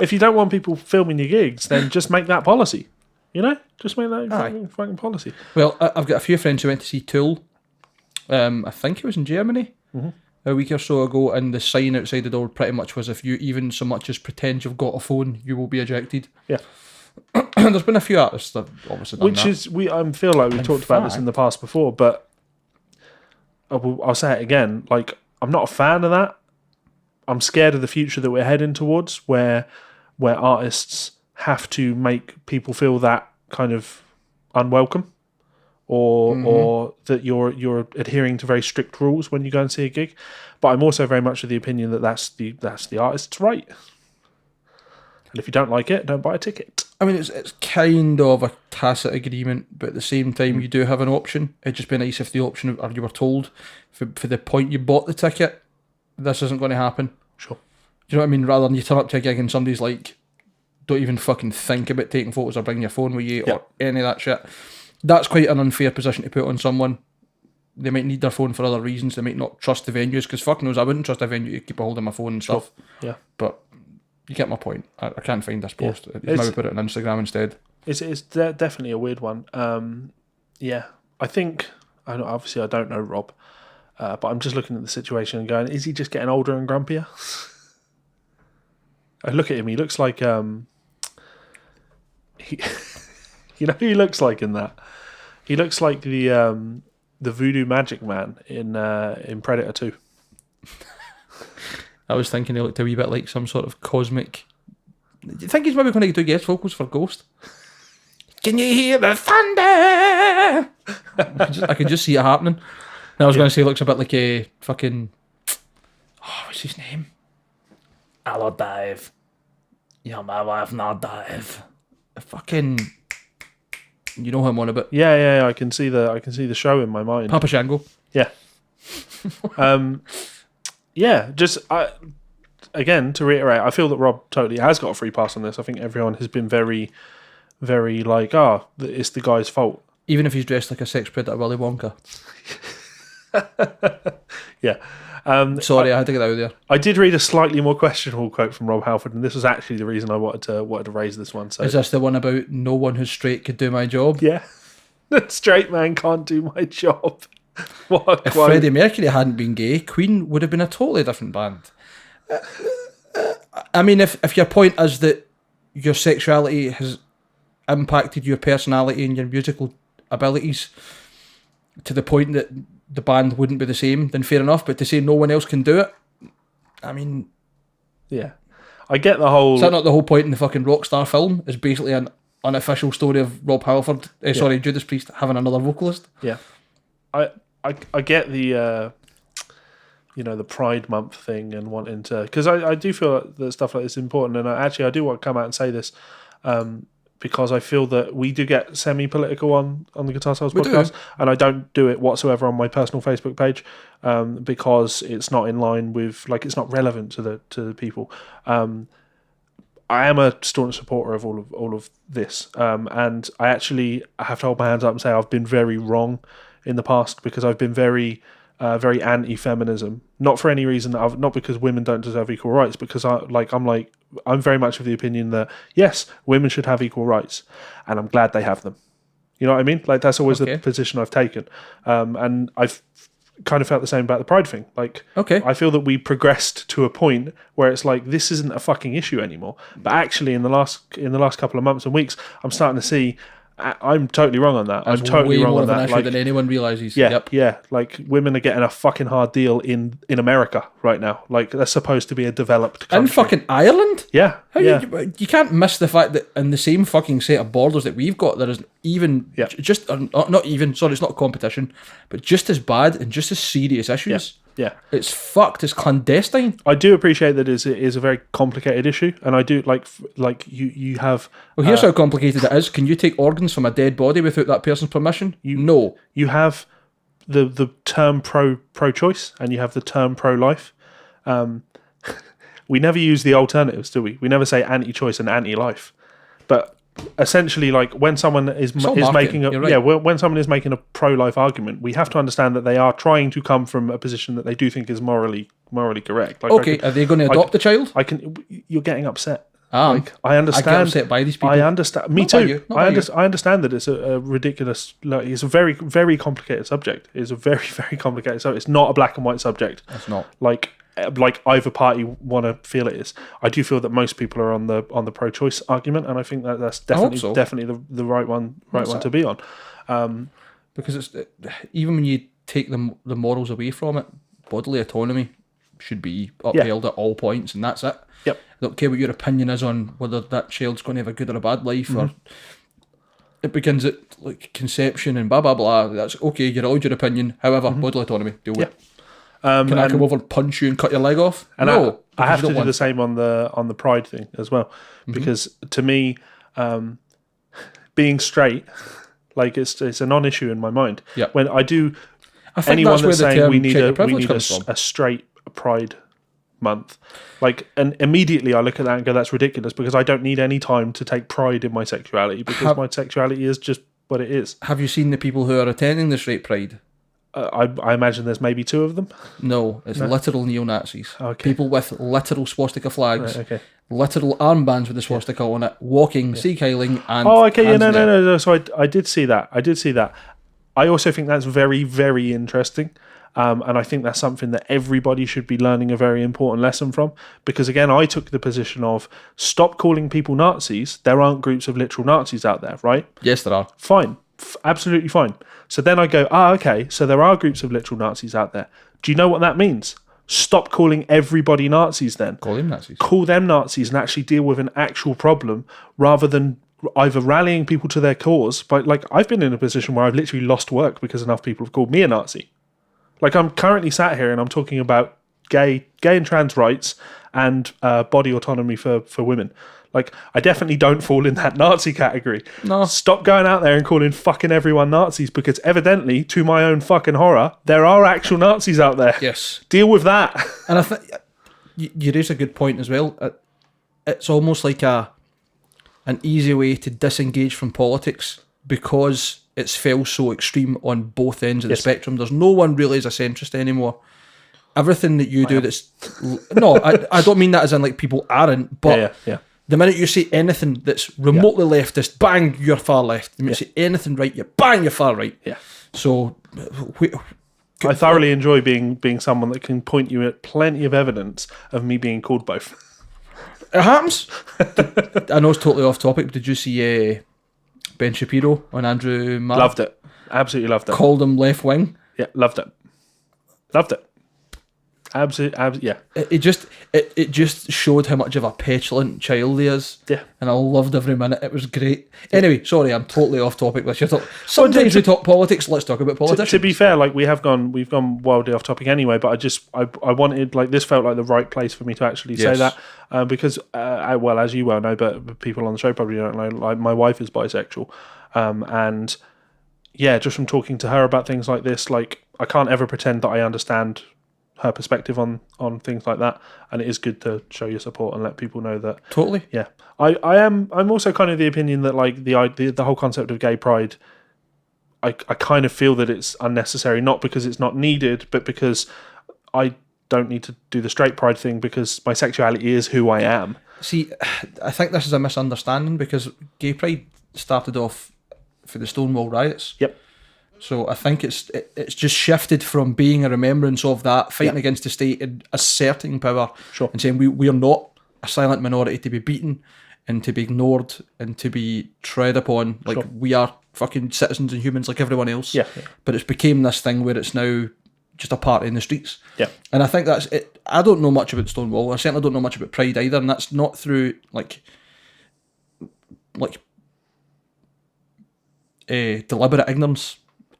if you don't want people filming your gigs, then just make that policy. You know? Just make that fucking policy. Well, I've got a few friends who went to see Tool. I think it was in Germany a week or so ago, and the sign outside the door pretty much was, if you even so much as pretend you've got a phone, you will be ejected. Yeah. There's been a few artists that have obviously done that. I feel like we've talked about this in the past before, but I'll say it again. Like, I'm not a fan of that. I'm scared of the future that we're heading towards, where artists have to make people feel that kind of unwelcome, or that you're adhering to very strict rules when you go and see a gig. But I'm also very much of the opinion that that's the artist's right. And if you don't like it, don't buy a ticket. I mean, it's kind of a tacit agreement, but at the same time, you do have an option. It'd just be nice if the option, or you were told, for the point you bought the ticket, this isn't going to happen. Sure. Do you know what I mean? Rather than you turn up to a gig and somebody's like, don't even fucking think about taking photos or bringing your phone with you or any of that shit. That's quite an unfair position to put on someone. They might need their phone for other reasons. They might not trust the venues, because fuck knows, I wouldn't trust a venue to keep a hold of my phone and stuff. Yeah. But you get my point. I can't find this post. Maybe put it on Instagram instead. It's definitely a weird one. Yeah. I think, obviously I don't know Rob, but I'm just looking at the situation and going, is he just getting older and grumpier? I look at him, he looks like, you know who he looks like in that? He looks like the voodoo magic man in Predator 2. I was thinking he looked a wee bit like some sort of cosmic... Do you think he's maybe going to do guest vocals for Ghost? Can you hear the thunder? I could just see it happening. And I was going to say he looks a bit like a fucking... Oh, what's his name? Hello, Dave. You're my wife now, Dave. Fucking... You know who I'm on about. Yeah, I can see the show in my mind. Papa Shango. Yeah. Yeah, just again to reiterate, I feel that Rob totally has got a free pass on this. I think everyone has been very, very like, it's the guy's fault. Even if he's dressed like a sex predator, Willy Wonka. Yeah. Sorry, I had to get out of there. I did read a slightly more questionable quote from Rob Halford, and this was actually the reason I wanted to raise this one. So, is this the one about no one who's straight could do my job? Yeah. A straight man can't do my job. What a If quote. Freddie Mercury hadn't been gay, Queen would have been a totally different band. I mean, if your point is that your sexuality has impacted your personality and your musical abilities to the point that the band wouldn't be the same, then fair enough. But to say no one else can do it, I mean... Yeah. I get the whole... Is that not the whole point in the fucking Rockstar film? Is basically an unofficial story of Rob Halford, sorry, Judas Priest having another vocalist? Yeah. I get the... the Pride Month thing and wanting to... Because I do feel that stuff like this is important, and I do want to come out and say this, because I feel that we do get semi-political on the Guitar Sales podcast, and I don't do it whatsoever on my personal Facebook page, because it's not in line with... it's not relevant to the people. I am a staunch supporter of all of this, and I actually have to hold my hands up and say I've been very wrong in the past, because I've been very anti-feminism, not for any reason, not because women don't deserve equal rights, because I'm very much of the opinion that yes, women should have equal rights, and I'm glad they have them. You know what I mean? That's always the position I've taken, and I've kind of felt the same about the Pride thing. I feel that we progressed to a point where it's this isn't a fucking issue anymore. But actually, in the last couple of months and weeks, I'm starting to see. I'm totally wrong on that. I'm totally wrong on that. Way more of an issue than anyone realises. Yeah, yeah. Women are getting a fucking hard deal in America right now. They're supposed to be a developed country. In fucking Ireland? Yeah. You can't miss the fact that in the same fucking set of borders that we've got, there is even, not even, sorry, it's not competition, but just as bad and just as serious issues. Yeah. It's fucked. It's clandestine. I do appreciate that it is a very complicated issue, and I do you have... Well, here's how complicated it is. Can you take organs from a dead body without that person's permission? No. You have the term pro-choice, and you have the term pro-life. We never use the alternatives, do we? We never say anti-choice and anti-life. But essentially, when someone is making when someone is making a pro-life argument, we have to understand that they are trying to come from a position that they do think is morally correct. Are they going to adopt the child? You're getting upset. I understand. I get upset by these people. I understand. Me too. I understand that it's a ridiculous. It's a very, very complicated subject. It's a very, very complicated subject. It's not a black and white subject. It's not. Either party want to feel it is. I do feel that most people are on the pro-choice argument, and I think that's definitely the right one to be on. Because it's even when you take the morals away from it, bodily autonomy should be upheld at all points, and that's it. Yep. I don't care what your opinion is on whether that child's going to have a good or a bad life, or it begins at conception and blah blah blah. That's okay. You're allowed your opinion. However, bodily autonomy, deal with it. Can I come over and punch you and cut your leg off? And no, I have to do the same on the Pride thing as well, because to me, being straight, it's a non-issue in my mind. Yeah. When I think anyone that's saying we need a straight Pride month, and immediately I look at that and go, that's ridiculous, because I don't need any time to take pride in my sexuality, because my sexuality is just what it is. Have you seen the people who are attending the straight Pride? I imagine there's maybe 2 of them. No, it's literal neo-Nazis. Okay. People with literal swastika flags, right, okay. Literal armbands with the swastika on it, walking, sea-kiling, and... Oh, okay, yeah, no. So I did see that. I also think that's very, very interesting. And I think that's something that everybody should be learning a very important lesson from. Because again, I took the position of stop calling people Nazis. There aren't groups of literal Nazis out there, right? Yes, there are. Fine. Absolutely fine. So then I go, okay, so there are groups of literal Nazis out there. Do you know what that means? Stop calling everybody Nazis then. Call them Nazis. Call them Nazis and actually deal with an actual problem, rather than either rallying people to their cause. But I've been in a position where I've literally lost work because enough people have called me a Nazi. I'm currently sat here and I'm talking about gay and trans rights and body autonomy for women. I definitely don't fall in that Nazi category. No. Stop going out there and calling fucking everyone Nazis, because evidently, to my own fucking horror, there are actual Nazis out there. Yes. Deal with that. And I think you raise a good point as well. It's almost like an easy way to disengage from politics, because it's fell so extreme on both ends of the spectrum. There's no one really is a centrist anymore. Everything that you do that's... No, I don't mean that as in people aren't, but... Yeah. The minute you say anything that's remotely leftist, bang, you're far left. The minute you say anything right, you're far right. Yeah. So, I thoroughly enjoy being someone that can point you at plenty of evidence of me being called both. It happens. I know it's totally off topic, but did you see Ben Shapiro on Andrew Marr? Loved it. Absolutely loved it. Called him left wing. Yeah, loved it. Loved it. Absolutely, yeah. It just showed how much of a petulant child he is. Yeah. And I loved every minute. It was great. Anyway, sorry, I'm totally off topic. Sometimes we talk politics. Let's talk about politics. To be fair, like we've gone wildly off topic anyway. But I wanted, like, this felt like the right place for me to actually say that because, well, as you well know, but people on the show probably don't know. Like, my wife is bisexual, and yeah, just from talking to her about things like this, like, I can't ever pretend that I understand her perspective on things like that, and it is good to show your support and let people know that. Totally. Yeah, I'm also kind of the opinion that, like, the whole concept of gay pride, I kind of feel that it's unnecessary, not because it's not needed, but because I don't need to do the straight pride thing because my sexuality is who I am. See, I think this is a misunderstanding because gay pride started off for the Stonewall riots. Yep. So I think it's just shifted from being a remembrance of that, fighting against the state and asserting power, and saying we are not a silent minority to be beaten and to be ignored and to be tread upon. Like, we are fucking citizens and humans like everyone else. Yeah. But it's became this thing where it's now just a party in the streets. Yeah. And I think that's it. I don't know much about Stonewall. I certainly don't know much about Pride either, and that's not through like deliberate ignorance.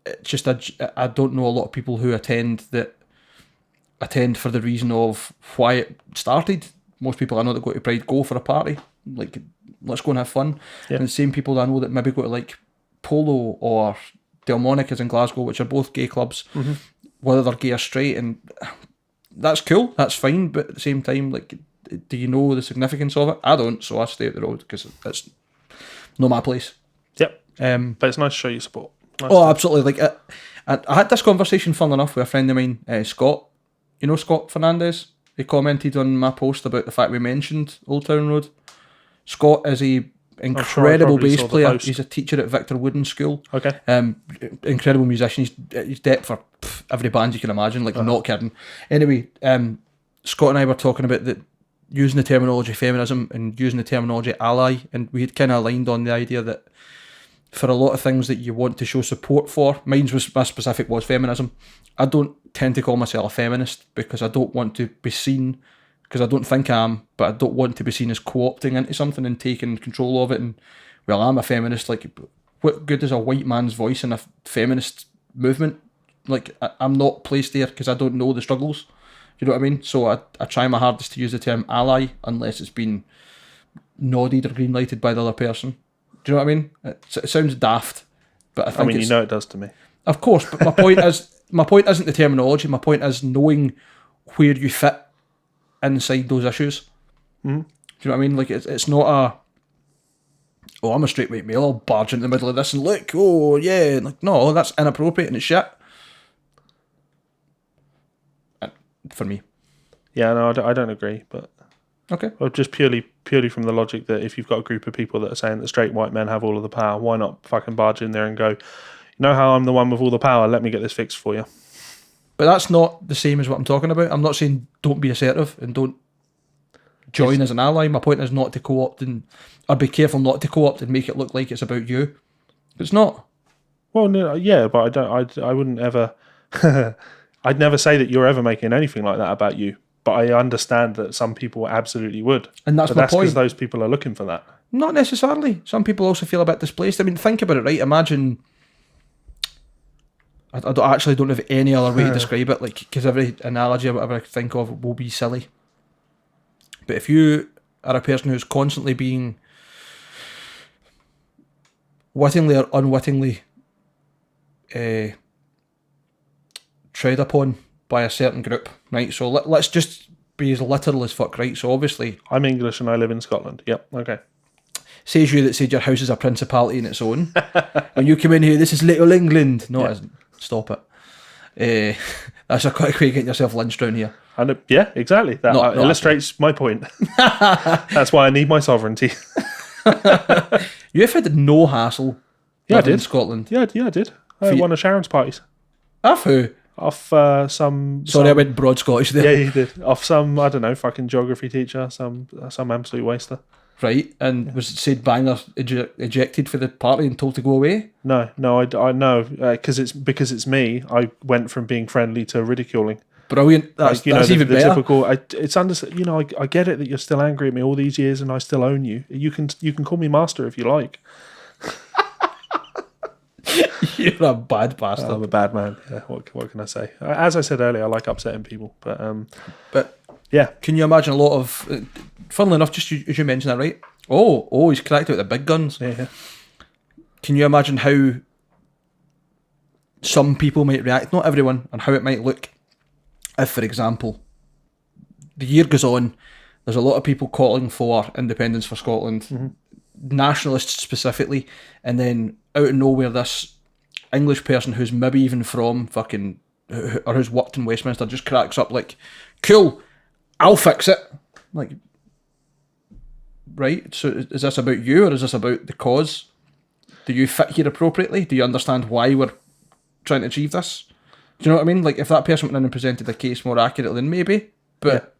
It's just I don't know a lot of people who attend for the reason of why it started. Most people I know that go to Pride go for a party, like, let's go and have fun. Yeah. And the same people that I know that maybe go to like Polo or Delmonico's in Glasgow, which are both gay clubs, whether they're gay or straight, and that's cool, that's fine, but at the same time, like, do you know the significance of it? I don't, so I stay up the road because it's not my place. Yep. But it's nice to show you support. Absolutely. Like, I had this conversation, fun enough, with a friend of mine, Scott. You know Scott Fernandez? He commented on my post about the fact we mentioned Old Town Road. Scott is a incredible bass player. He's a teacher at Victor Wooden School. Okay. Incredible musician. He's decked for every band you can imagine. Like, not kidding. Anyway, Scott and I were talking about using the terminology feminism and using the terminology ally, and we had kind of aligned on the idea that for a lot of things that you want to show support for, my specific was feminism. I don't tend to call myself a feminist because I don't want to be seen, because I don't think I am, but I don't want to be seen as co-opting into something and taking control of it. And, well, I'm a feminist. Like, what good is a white man's voice in a feminist movement? Like, I'm not placed there because I don't know the struggles. You know what I mean? So I try my hardest to use the term ally unless it's been nodded or green-lighted by the other person. Do you know what I mean? It sounds daft, but I think you know it does to me. Of course, but my point isn't the terminology. My point is knowing where you fit inside those issues. Mm-hmm. Do you know what I mean? Like, it's not I'm a straight white male, I'll barge into the middle of this and look, oh yeah, like, no, that's inappropriate and it's shit. For me. Yeah, no, I don't agree, but okay. Well, just purely from the logic that if you've got a group of people that are saying that straight white men have all of the power, why not fucking barge in there and go, you know how I'm the one with all the power, let me get this fixed for you. But that's not the same as what I'm talking about. I'm not saying don't be assertive and don't join as an ally. My point is not to co-opt or be careful not to co-opt and make it look like it's about you. It's not. Well, no, yeah, but I wouldn't ever, I'd never say that you're ever making anything like that about you. But I understand that some people absolutely would. And that's my point. Because those people are looking for that. Not necessarily. Some people also feel a bit displaced. I mean, think about it, right? Imagine... I don't have any other way to describe it, like, because every analogy or whatever I think of will be silly. But if you are a person who's constantly being wittingly or unwittingly tread upon by a certain group, right? So let's just be as literal as fuck, right? So obviously... I'm English and I live in Scotland. Yep, okay. Says you that said your house is a principality in its own. When you come in here, this is Little England. No, it isn't. Stop it. That's a quick way to get yourself lynched down here. And yeah, exactly. That Not illustrates my point. That's why I need my sovereignty. You've had no hassle. Yeah, I living in did. Scotland. Yeah, I did. I won a Sharon's parties. Off who? Off some. Sorry, I went broad Scottish there. Yeah, you did. Off some, I don't know, fucking geography teacher, some absolute waster. Right, and was said banger ejected for the party and told to go away? No, I know because it's me. I went from being friendly to ridiculing. Brilliant. That's even the better. typical. It's under. I get it that you're still angry at me all these years, and I still own you. You can call me master if you like. You're a bad bastard. I'm a bad man. Yeah, what can I say? As I said earlier, I like upsetting people, but yeah. Can you imagine a lot of? Funnily enough, just as you mentioned that, right? Oh, he's cracked out the big guns. Yeah. Can you imagine how some people might react? Not everyone, and how it might look if, for example, the year goes on. There's a lot of people calling for independence for Scotland, nationalists specifically, and then out of nowhere, this English person who's maybe even from fucking or who's worked in Westminster just cracks up like, "Cool, I'll fix it." Like, right? So is this about you or is this about the cause? Do you fit here appropriately? Do you understand why we're trying to achieve this? Do you know what I mean? Like, if that person went in and presented a case more accurately, then maybe. But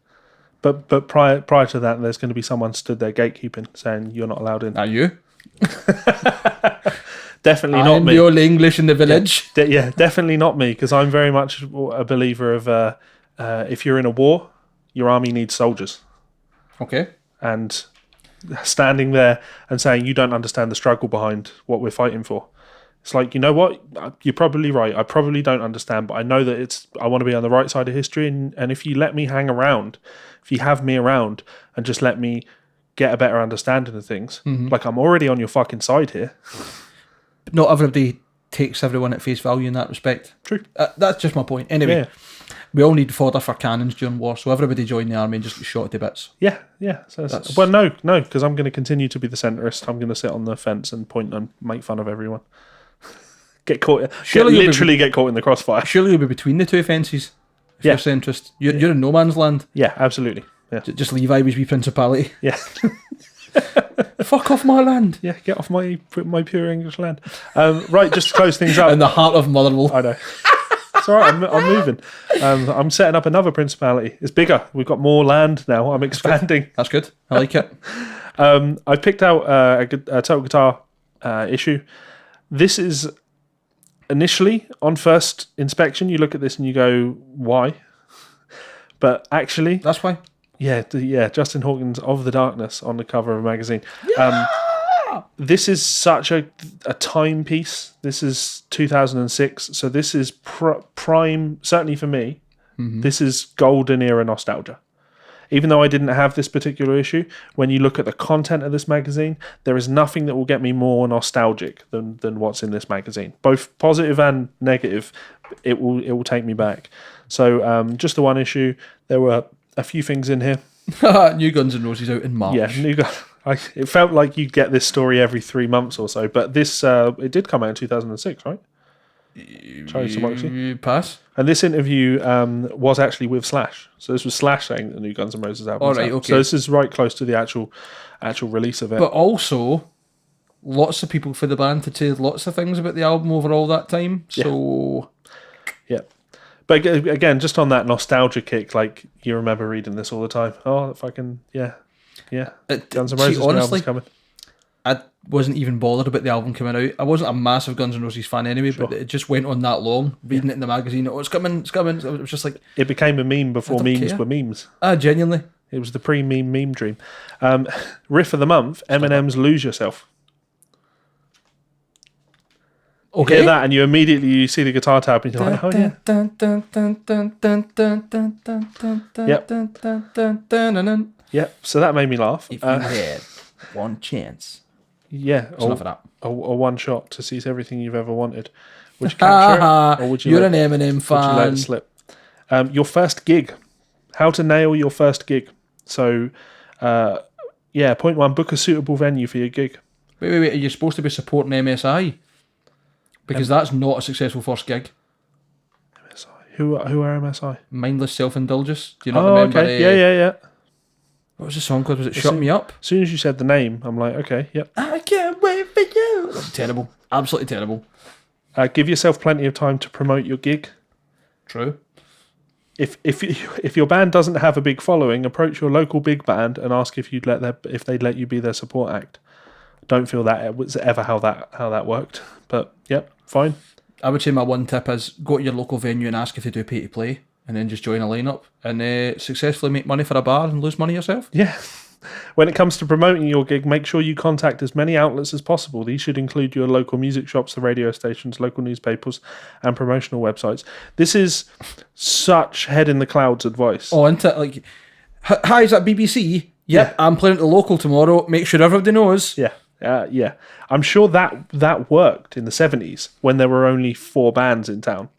But prior to that, there's going to be someone stood there gatekeeping, saying you're not allowed in. are you? Definitely not I'm me. the only English in the village. Yeah, definitely not me, because I'm very much a believer of if you're in a war, your army needs soldiers. Okay. And standing there and saying you don't understand the struggle behind what we're fighting for. It's like, you know what? You're probably right. I probably don't understand, but I know that I want to be on the right side of history. And if you let me hang around, if you have me around and just let me get a better understanding of things, like I'm already on your fucking side here. But not everybody takes everyone at face value in that respect. True. That's just my point. Anyway, we all need fodder for cannons during war, so everybody join the army and just get shot to bits. Yeah. So well, no, because I'm going to continue to be the centrist. I'm going to sit on the fence and point and make fun of everyone. Get caught in the crossfire. Surely you'll be between the two fences if you're centrist. You're in no man's land. Yeah, absolutely. Yeah. Just Levi was wee principality. Yeah. Fuck off my land. Yeah, get off my pure English land. Right, just to close things up. In the heart of Motherwell. I know. It's all right, I'm moving. I'm setting up another principality. It's bigger. We've got more land now. I'm expanding. That's good. I like it. I picked out a Total Guitar issue. This is initially, on first inspection, you look at this and you go, why? But actually... That's why. Yeah, Justin Hawkins of the Darkness on the cover of a magazine. This is such a timepiece. This is 2006, so this is prime, certainly for me, this is golden era nostalgia. Even though I didn't have this particular issue, when you look at the content of this magazine, there is nothing that will get me more nostalgic than what's in this magazine. Both positive and negative, it will take me back. So just the one issue, there were a few things in here. New Guns N' Roses out in March. Yeah, New Guns. It felt like you'd get this story every 3 months or so, but this it did come out in 2006, right? Pass. And this interview was actually with Slash. So this was Slash saying that the new Guns N' Roses album. All right, okay. So this is right close to the actual release of it. But also, lots of people for the band had said lots of things about the album over all that time. So, yeah. But again, just on that nostalgia kick, like you remember reading this all the time. Oh, fucking yeah. Guns N' Roses new album's coming. I wasn't even bothered about the album coming out. I wasn't a massive Guns N' Roses fan anyway, but it just went on that long, reading it in the magazine. Oh, it's coming. It was just like... It became a meme before memes were memes. Genuinely. It was the pre-meme meme dream. Riff of the month, Eminem's Lose Yourself. Okay. You hear that and you immediately see the guitar tab and you're like, oh yeah. Yep, so that made me laugh. If you had one chance. Yeah, enough of that. A one shot to seize everything you've ever wanted. Would you capture it? Or would you You're an Eminem fan. Would you let it slip? Your first gig. How to nail your first gig. So, point one, book a suitable venue for your gig. Wait. Are you supposed to be supporting MSI? Because that's not a successful first gig. MSI. Who are MSI? Mindless Self-Indulgence. Do you not Oh, remember? okay. Yeah. What was the song called? Was it Shut Me Up? As soon as you said the name, I'm like, okay, yep. I can't wait for you. Terrible. Absolutely terrible. Give yourself plenty of time to promote your gig. True. If your band doesn't have a big following, approach your local big band and ask if they'd let you be their support act. Don't feel that it was ever how that worked, but yep, fine. I would say my one tip is go to your local venue and ask if they do pay to play, and then just join a lineup and successfully make money for a bar and lose money yourself. Yeah. When it comes to promoting your gig, make sure you contact as many outlets as possible. These should include your local music shops, the radio stations, local newspapers, and promotional websites. This is such head in the clouds advice. Oh, isn't it? Like, hi, is that BBC? Yep, yeah. I'm playing at the local tomorrow. Make sure everybody knows. Yeah. Yeah. I'm sure that worked in the 70s when there were only 4 bands in town.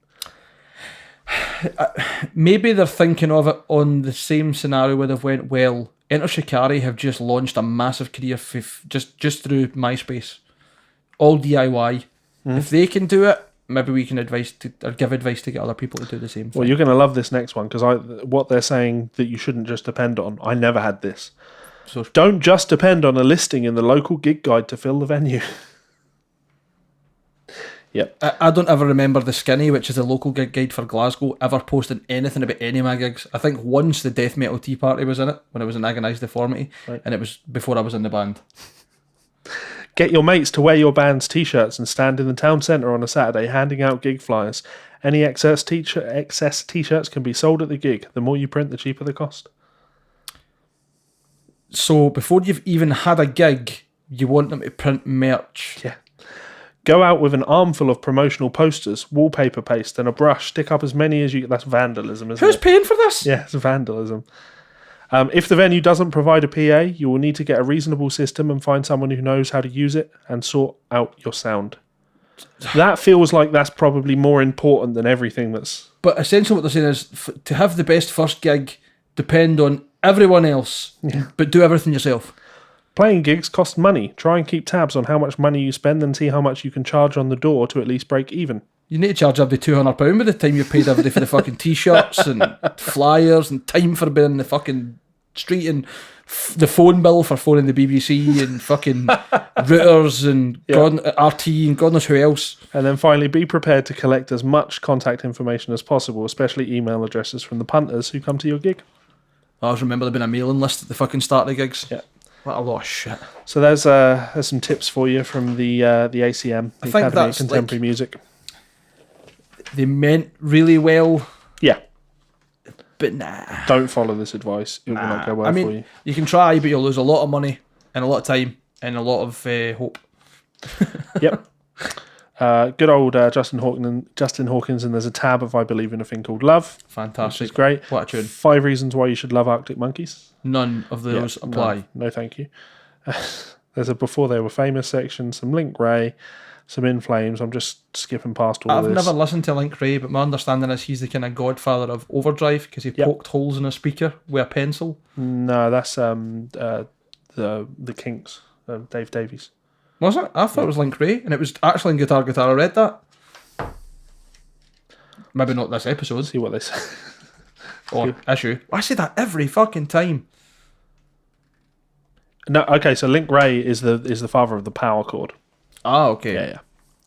Maybe they're thinking of it on the same scenario where they've went, well, Enter Shikari have just launched a massive career just through MySpace. All DIY. If they can do it, maybe we can give advice to get other people to do the same thing. Well, you're going to love this next one, because what they're saying that you shouldn't just depend on. I never had this. So don't just depend on a listing in the local gig guide to fill the venue. Yep. I don't ever remember the Skinny, which is the local gig guide for Glasgow, ever posting anything about any of my gigs. I think once the Death Metal Tea Party was in it, when it was an Agonised Deformity, right. And it was before I was in the band. Get your mates to wear your band's t-shirts and stand in the town centre on a Saturday handing out gig flyers. Any excess t-shirts can be sold at the gig. The more you print, the cheaper the cost. So before you've even had a gig, you want them to print merch. Yeah. Go out with an armful of promotional posters, wallpaper paste, and a brush. Stick up as many as you... That's vandalism, isn't it? Who's paying for this? Yeah, it's vandalism. If the venue doesn't provide a PA, you will need to get a reasonable system and find someone who knows how to use it and sort out your sound. That feels like that's probably more important than everything that's... But essentially what they're saying is to have the best first gig, depend on everyone else, but do everything yourself. Playing gigs cost money. Try and keep tabs on how much money you spend and see how much you can charge on the door to at least break even. You need to charge everybody £200 by the time you've paid everybody for the fucking t-shirts and flyers and time for being in the fucking street and the phone bill for phoning the BBC and fucking routers and RT and God knows who else. And then finally, be prepared to collect as much contact information as possible, especially email addresses from the punters who come to your gig. I always remember there being a mailing list at the fucking start of the gigs. Yeah. What a lot of shit. So there's some tips for you from the ACM, the Academy of Contemporary Music. They meant really well. Yeah. But nah. Don't follow this advice. It will not go well for you. You can try, but you'll lose a lot of money and a lot of time and a lot of hope. Yep. Good old Justin Hawkins, and there's a tab of I Believe in a Thing Called Love. Fantastic. Which is great. What a tune. 5 reasons why you should love Arctic Monkeys. None of those apply. No, thank you. There's a Before They Were Famous section, some Link Ray, some In Flames. I'm just skipping past all of this. I've never listened to Link Ray, but my understanding is he's the kind of godfather of overdrive because he poked holes in a speaker with a pencil. No, that's the Kinks, Dave Davies. Was it? I thought it was Link Ray, and it was actually in Guitar. I read that. Maybe not this episode. See what they say. Or issue. I say that every fucking time. No, okay. So Link Ray is the father of the power chord. Ah, okay. Yeah.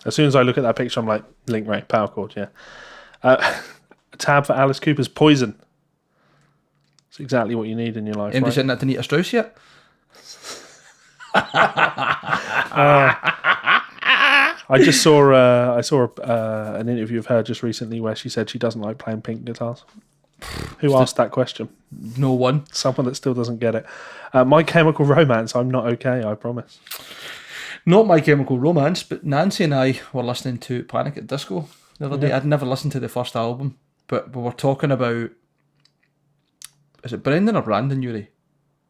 As soon as I look at that picture, I'm like, Link Ray, power chord. Yeah. A tab for Alice Cooper's Poison. It's exactly what you need in your life. Anybody sent that to Nita Strauss yet? I just saw an interview of her just recently where she said she doesn't like playing pink guitars. Who asked that question? No one. Someone that still doesn't get it. My Chemical Romance, I'm Not Okay, I promise. Not My Chemical Romance, but Nancy and I were listening to Panic at Disco the other day. I'd never listened to the first album, but we were talking about, is it Brendan or Brandon Urie?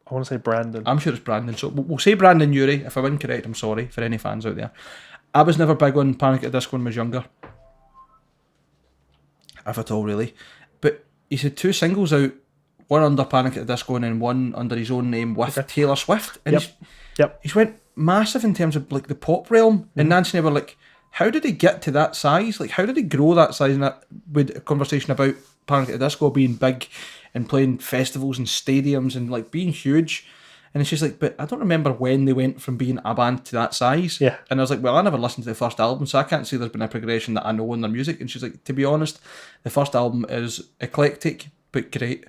I want to say Brandon. I'm sure it's Brandon. So we'll say Brandon Urie. If I'm incorrect, I'm sorry for any fans out there. I was never big on Panic at Disco when I was younger. If at all, really. But he's had 2 singles out, one under Panic at Disco and then one under his own name with Taylor Swift. And he's went massive in terms of like the pop realm. And Nancy and I were like, how did he get to that size? Like, how did he grow that size? And that with a conversation about Panic at the Disco being big and playing festivals and stadiums and like being huge. And it's just like, but I don't remember when they went from being a band to that size. Yeah. And I was like, well, I never listened to the first album, so I can't say there's been a progression that I know in their music. And she's like, to be honest, the first album is eclectic, but great.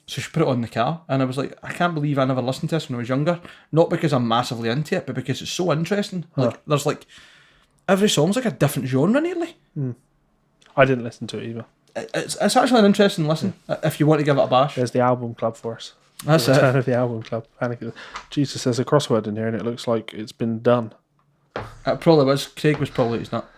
So she put it on the car. And I was like, I can't believe I never listened to this when I was younger. Not because I'm massively into it, but because it's so interesting. Like, there's like, every song's like a different genre nearly. I didn't listen to it either. It's actually an interesting listen, if you want to give it a bash. There's the album club for us. That's the return it. of the album club. Jesus, there's a crossword in here and it looks like it's been done. It probably was. Craig was probably, it's not.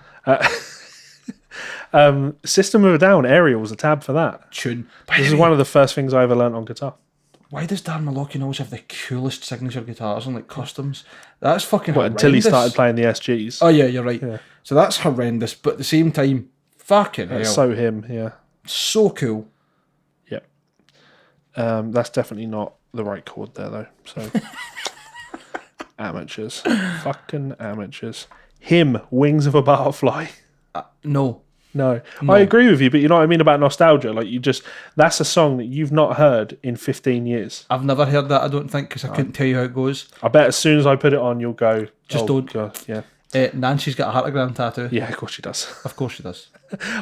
System of a Down, Aerial was a tab for that. Tune. This is one of the first things I ever learnt on guitar. Why does Dan Malocki always have the coolest signature guitars and like customs? That's fucking horrendous. Until he started playing the SGs. Oh yeah, you're right. Yeah. So that's horrendous, but at the same time, fucking hell. So him, yeah. So cool. Yep. That's definitely not the right chord there though. So amateurs. Fucking amateurs. Him, Wings of a Butterfly. No. No, I agree with you, but you know what I mean about nostalgia. Like that's a song that you've not heard in 15 years. I've never heard that, I don't think, because I couldn't tell you how it goes. I bet as soon as I put it on, you'll go, Just don't. God, yeah. Nancy's got a heartogram tattoo. Yeah, of course she does. Of course she does.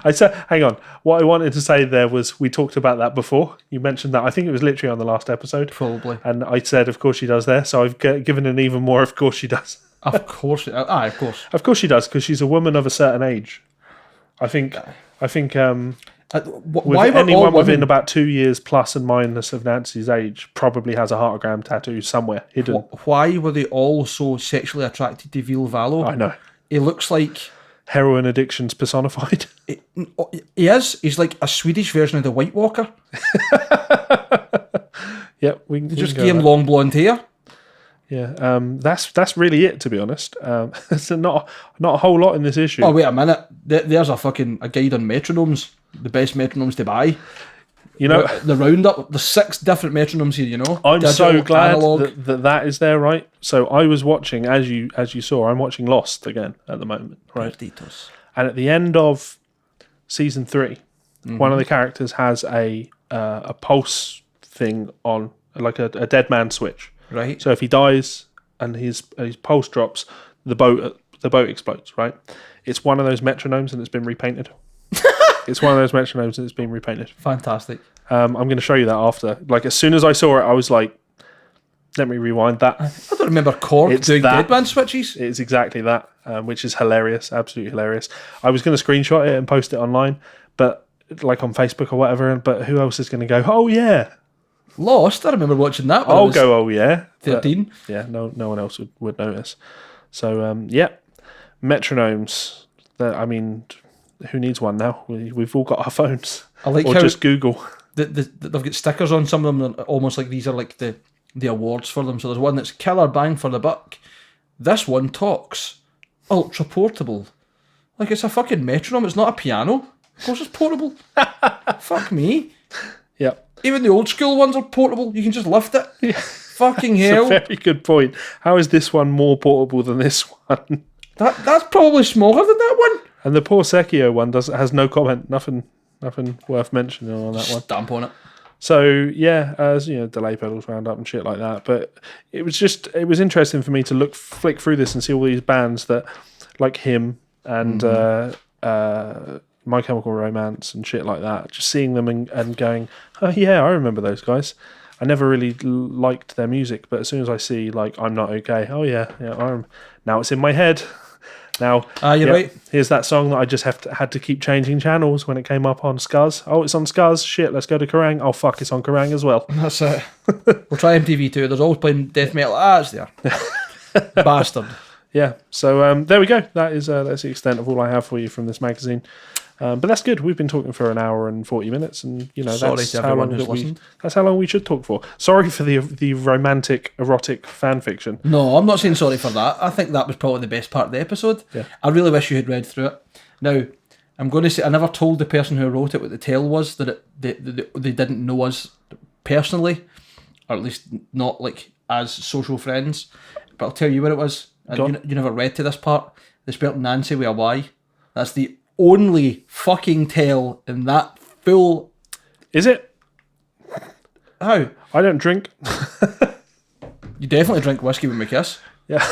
I said, hang on. What I wanted to say there was we talked about that before. You mentioned that. I think it was literally on the last episode. Probably. And I said, of course she does there. So I've given an even more, of course she does. Of course. Of course. Of course she does, because she's a woman of a certain age. I think why anyone within about 2 years plus and minus of Nancy's age probably has a heartogram tattoo somewhere hidden. Why were they all so sexually attracted to Vil Vallo? I know. He looks like... Heroin addiction's personified. He is. He's like a Swedish version of the White Walker. Yep, we can Just give him long blonde hair. Yeah, that's really it, to be honest. It's not a whole lot in this issue. Oh, wait a minute. There's a guide on metronomes. The best metronomes to buy. You know, the roundup. There's 6 different metronomes here, you know. I'm Digital, so glad analog. that is there, right? So I was watching, as you saw, I'm watching Lost again at the moment, right? Perditos. And at the end of season 3, one of the characters has a pulse thing on, like a dead man switch. Right. So if he dies and his pulse drops, the boat explodes, right? It's one of those metronomes and it's been repainted. It's one of those metronomes and it's been repainted. Fantastic. I'm going to show you that after. Like, as soon as I saw it, I was like, let me rewind that. I don't remember Korg doing that. dead man switches. It's exactly that, which is hilarious, absolutely hilarious. I was going to screenshot it and post it online, but like on Facebook or whatever, but who else is going to go, oh yeah. Lost, I remember watching that when I I'll was go, oh yeah. 13. But, yeah, no one else would notice. So, yeah, metronomes. I mean, who needs one now? We've all got our phones. I like or how just Google. they've got stickers on some of them, almost like these are like the awards for them. So there's one that's killer bang for the buck. This one talks. Ultra portable. Like, it's a fucking metronome, it's not a piano. Of course it's portable. Fuck me. Yep. Even the old school ones are portable. You can just lift it. Yeah. Fucking hell. That's a very good point. How is this one more portable than this one? That's probably smaller than that one. And the poor Secchio one has no comment. Nothing worth mentioning on that one. Stamp on it. So yeah, as you know, delay pedals wound up and shit like that. But it was interesting for me to flick through this and see all these bands that, like him and My Chemical Romance and shit like that. Just seeing them and going, oh yeah, I remember those guys. I never really liked their music, but as soon as I see like I'm Not Okay, oh yeah, now it's in my head. Now, you're right. Here's that song that I just had to keep changing channels when it came up on Scuzz. Oh, it's on Scuzz. Shit, let's go to Kerrang. Oh fuck, it's on Kerrang as well. That's it. We'll try MTV too. There's always playing death metal. It's there. Bastard. Yeah. So there we go. That's the extent of all I have for you from this magazine. But that's good. We've been talking for an hour and 40 minutes, and you know that's how long we should talk for. Sorry for the romantic, erotic fan fiction. No, I'm not saying sorry for that. I think that was probably the best part of the episode. Yeah. I really wish you had read through it. Now, I'm going to say I never told the person who wrote it what the tale was, that they didn't know us personally, or at least not like as social friends. But I'll tell you what it was. You never read to this part. They spelled Nancy with a Y. That's the only fucking tale in that full... Is it? How? I don't drink. You definitely drink whiskey with my kiss. Yeah.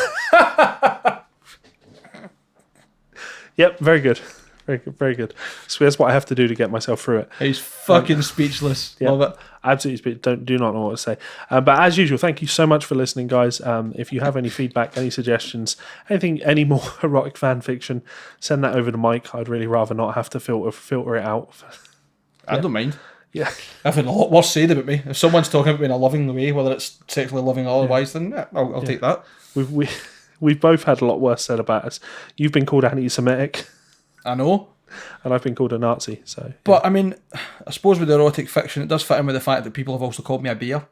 Yep, very good. Very good, very good. So that's what I have to do to get myself through it. He's fucking speechless. Yeah, Love it. Absolutely. Do not know what to say. But as usual, thank you so much for listening, guys. If you have any feedback, any suggestions, any more erotic fan fiction, send that over to Mike. I'd really rather not have to filter it out. I don't mind. Yeah. I've had a lot worse said about me. If someone's talking about me in a loving way, whether it's sexually loving or otherwise, then yeah, I'll take that. We've both had a lot worse said about us. You've been called anti-Semitic. I know. And I've been called a Nazi. So, but I mean, I suppose with erotic fiction, it does fit in with the fact that people have also called me a beer.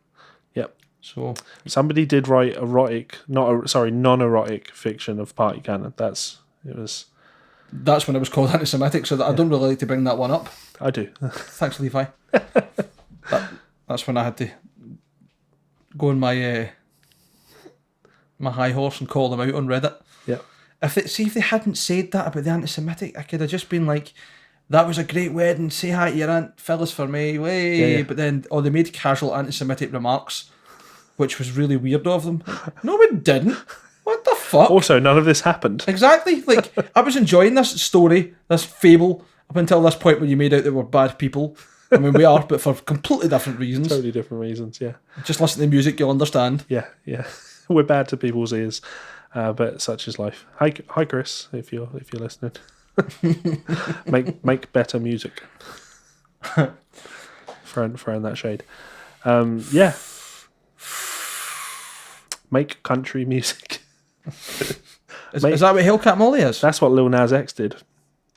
Yep. So somebody did write non-erotic fiction of Party Cannon. That's when it was called anti-Semitic. So that I don't really like to bring that one up. I do. Thanks, Levi. That's when I had to go on my my high horse and call them out on Reddit. Yep. If they hadn't said that about the anti-Semitic, I could have just been like, that was a great wedding, say hi to your Aunt Phyllis for me, way. Yeah. But then, they made casual anti-Semitic remarks, which was really weird of them. No, it didn't. What the fuck? Also, none of this happened. Exactly. Like, I was enjoying this story, this fable, up until this point when you made out that we're bad people. I mean, we are, but for completely different reasons. Totally different reasons, yeah. Just listen to the music, you'll understand. Yeah. We're bad to people's ears. But such is life. Hi, Chris, if you're listening. make better music. Throwing that shade. Yeah. Make country music. Is that what Hellcat Molly is? That's what Lil Nas X did.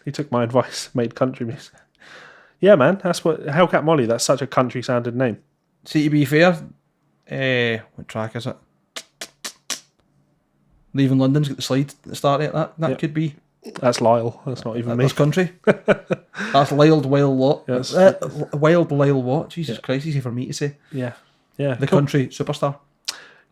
He took my advice, made country music. Yeah, man, that's what Hellcat Molly. That's such a country sounded name. See, to be fair, what track is it? Leaving London's got the slide at the start of it. That could be. That's Lyle. That's not even me. That's country. That's Wild What? Yes. Wild Lyle what? Jesus Christ, easy for me to say. Yeah. The country superstar.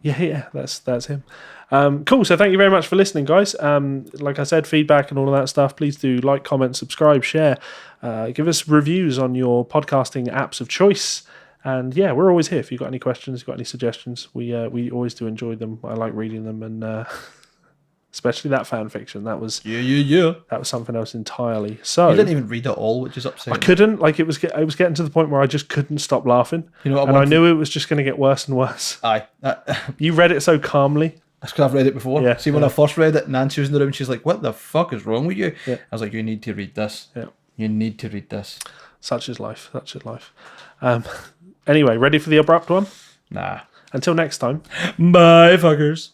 Yeah, that's him. Cool. So thank you very much for listening, guys. Like I said, feedback and all of that stuff. Please do like, comment, subscribe, share. Give us reviews on your podcasting apps of choice. And yeah, we're always here. If you've got any questions, got any suggestions, we always do enjoy them. I like reading them, and especially that fan fiction. That was that was something else entirely. So you didn't even read it all, which is upsetting. I couldn't. Like I was getting to the point where I just couldn't stop laughing. You know, I knew it was just going to get worse and worse. Aye, you read it so calmly. That's because I've read it before. Yeah, See, when I first read it, Nancy was in the room. She's like, "What the fuck is wrong with you?" Yeah. I was like, "You need to read this. Yeah, you need to read this." Such is life. Such is life. Anyway, ready for the abrupt one? Nah. Until next time. Bye, fuckers.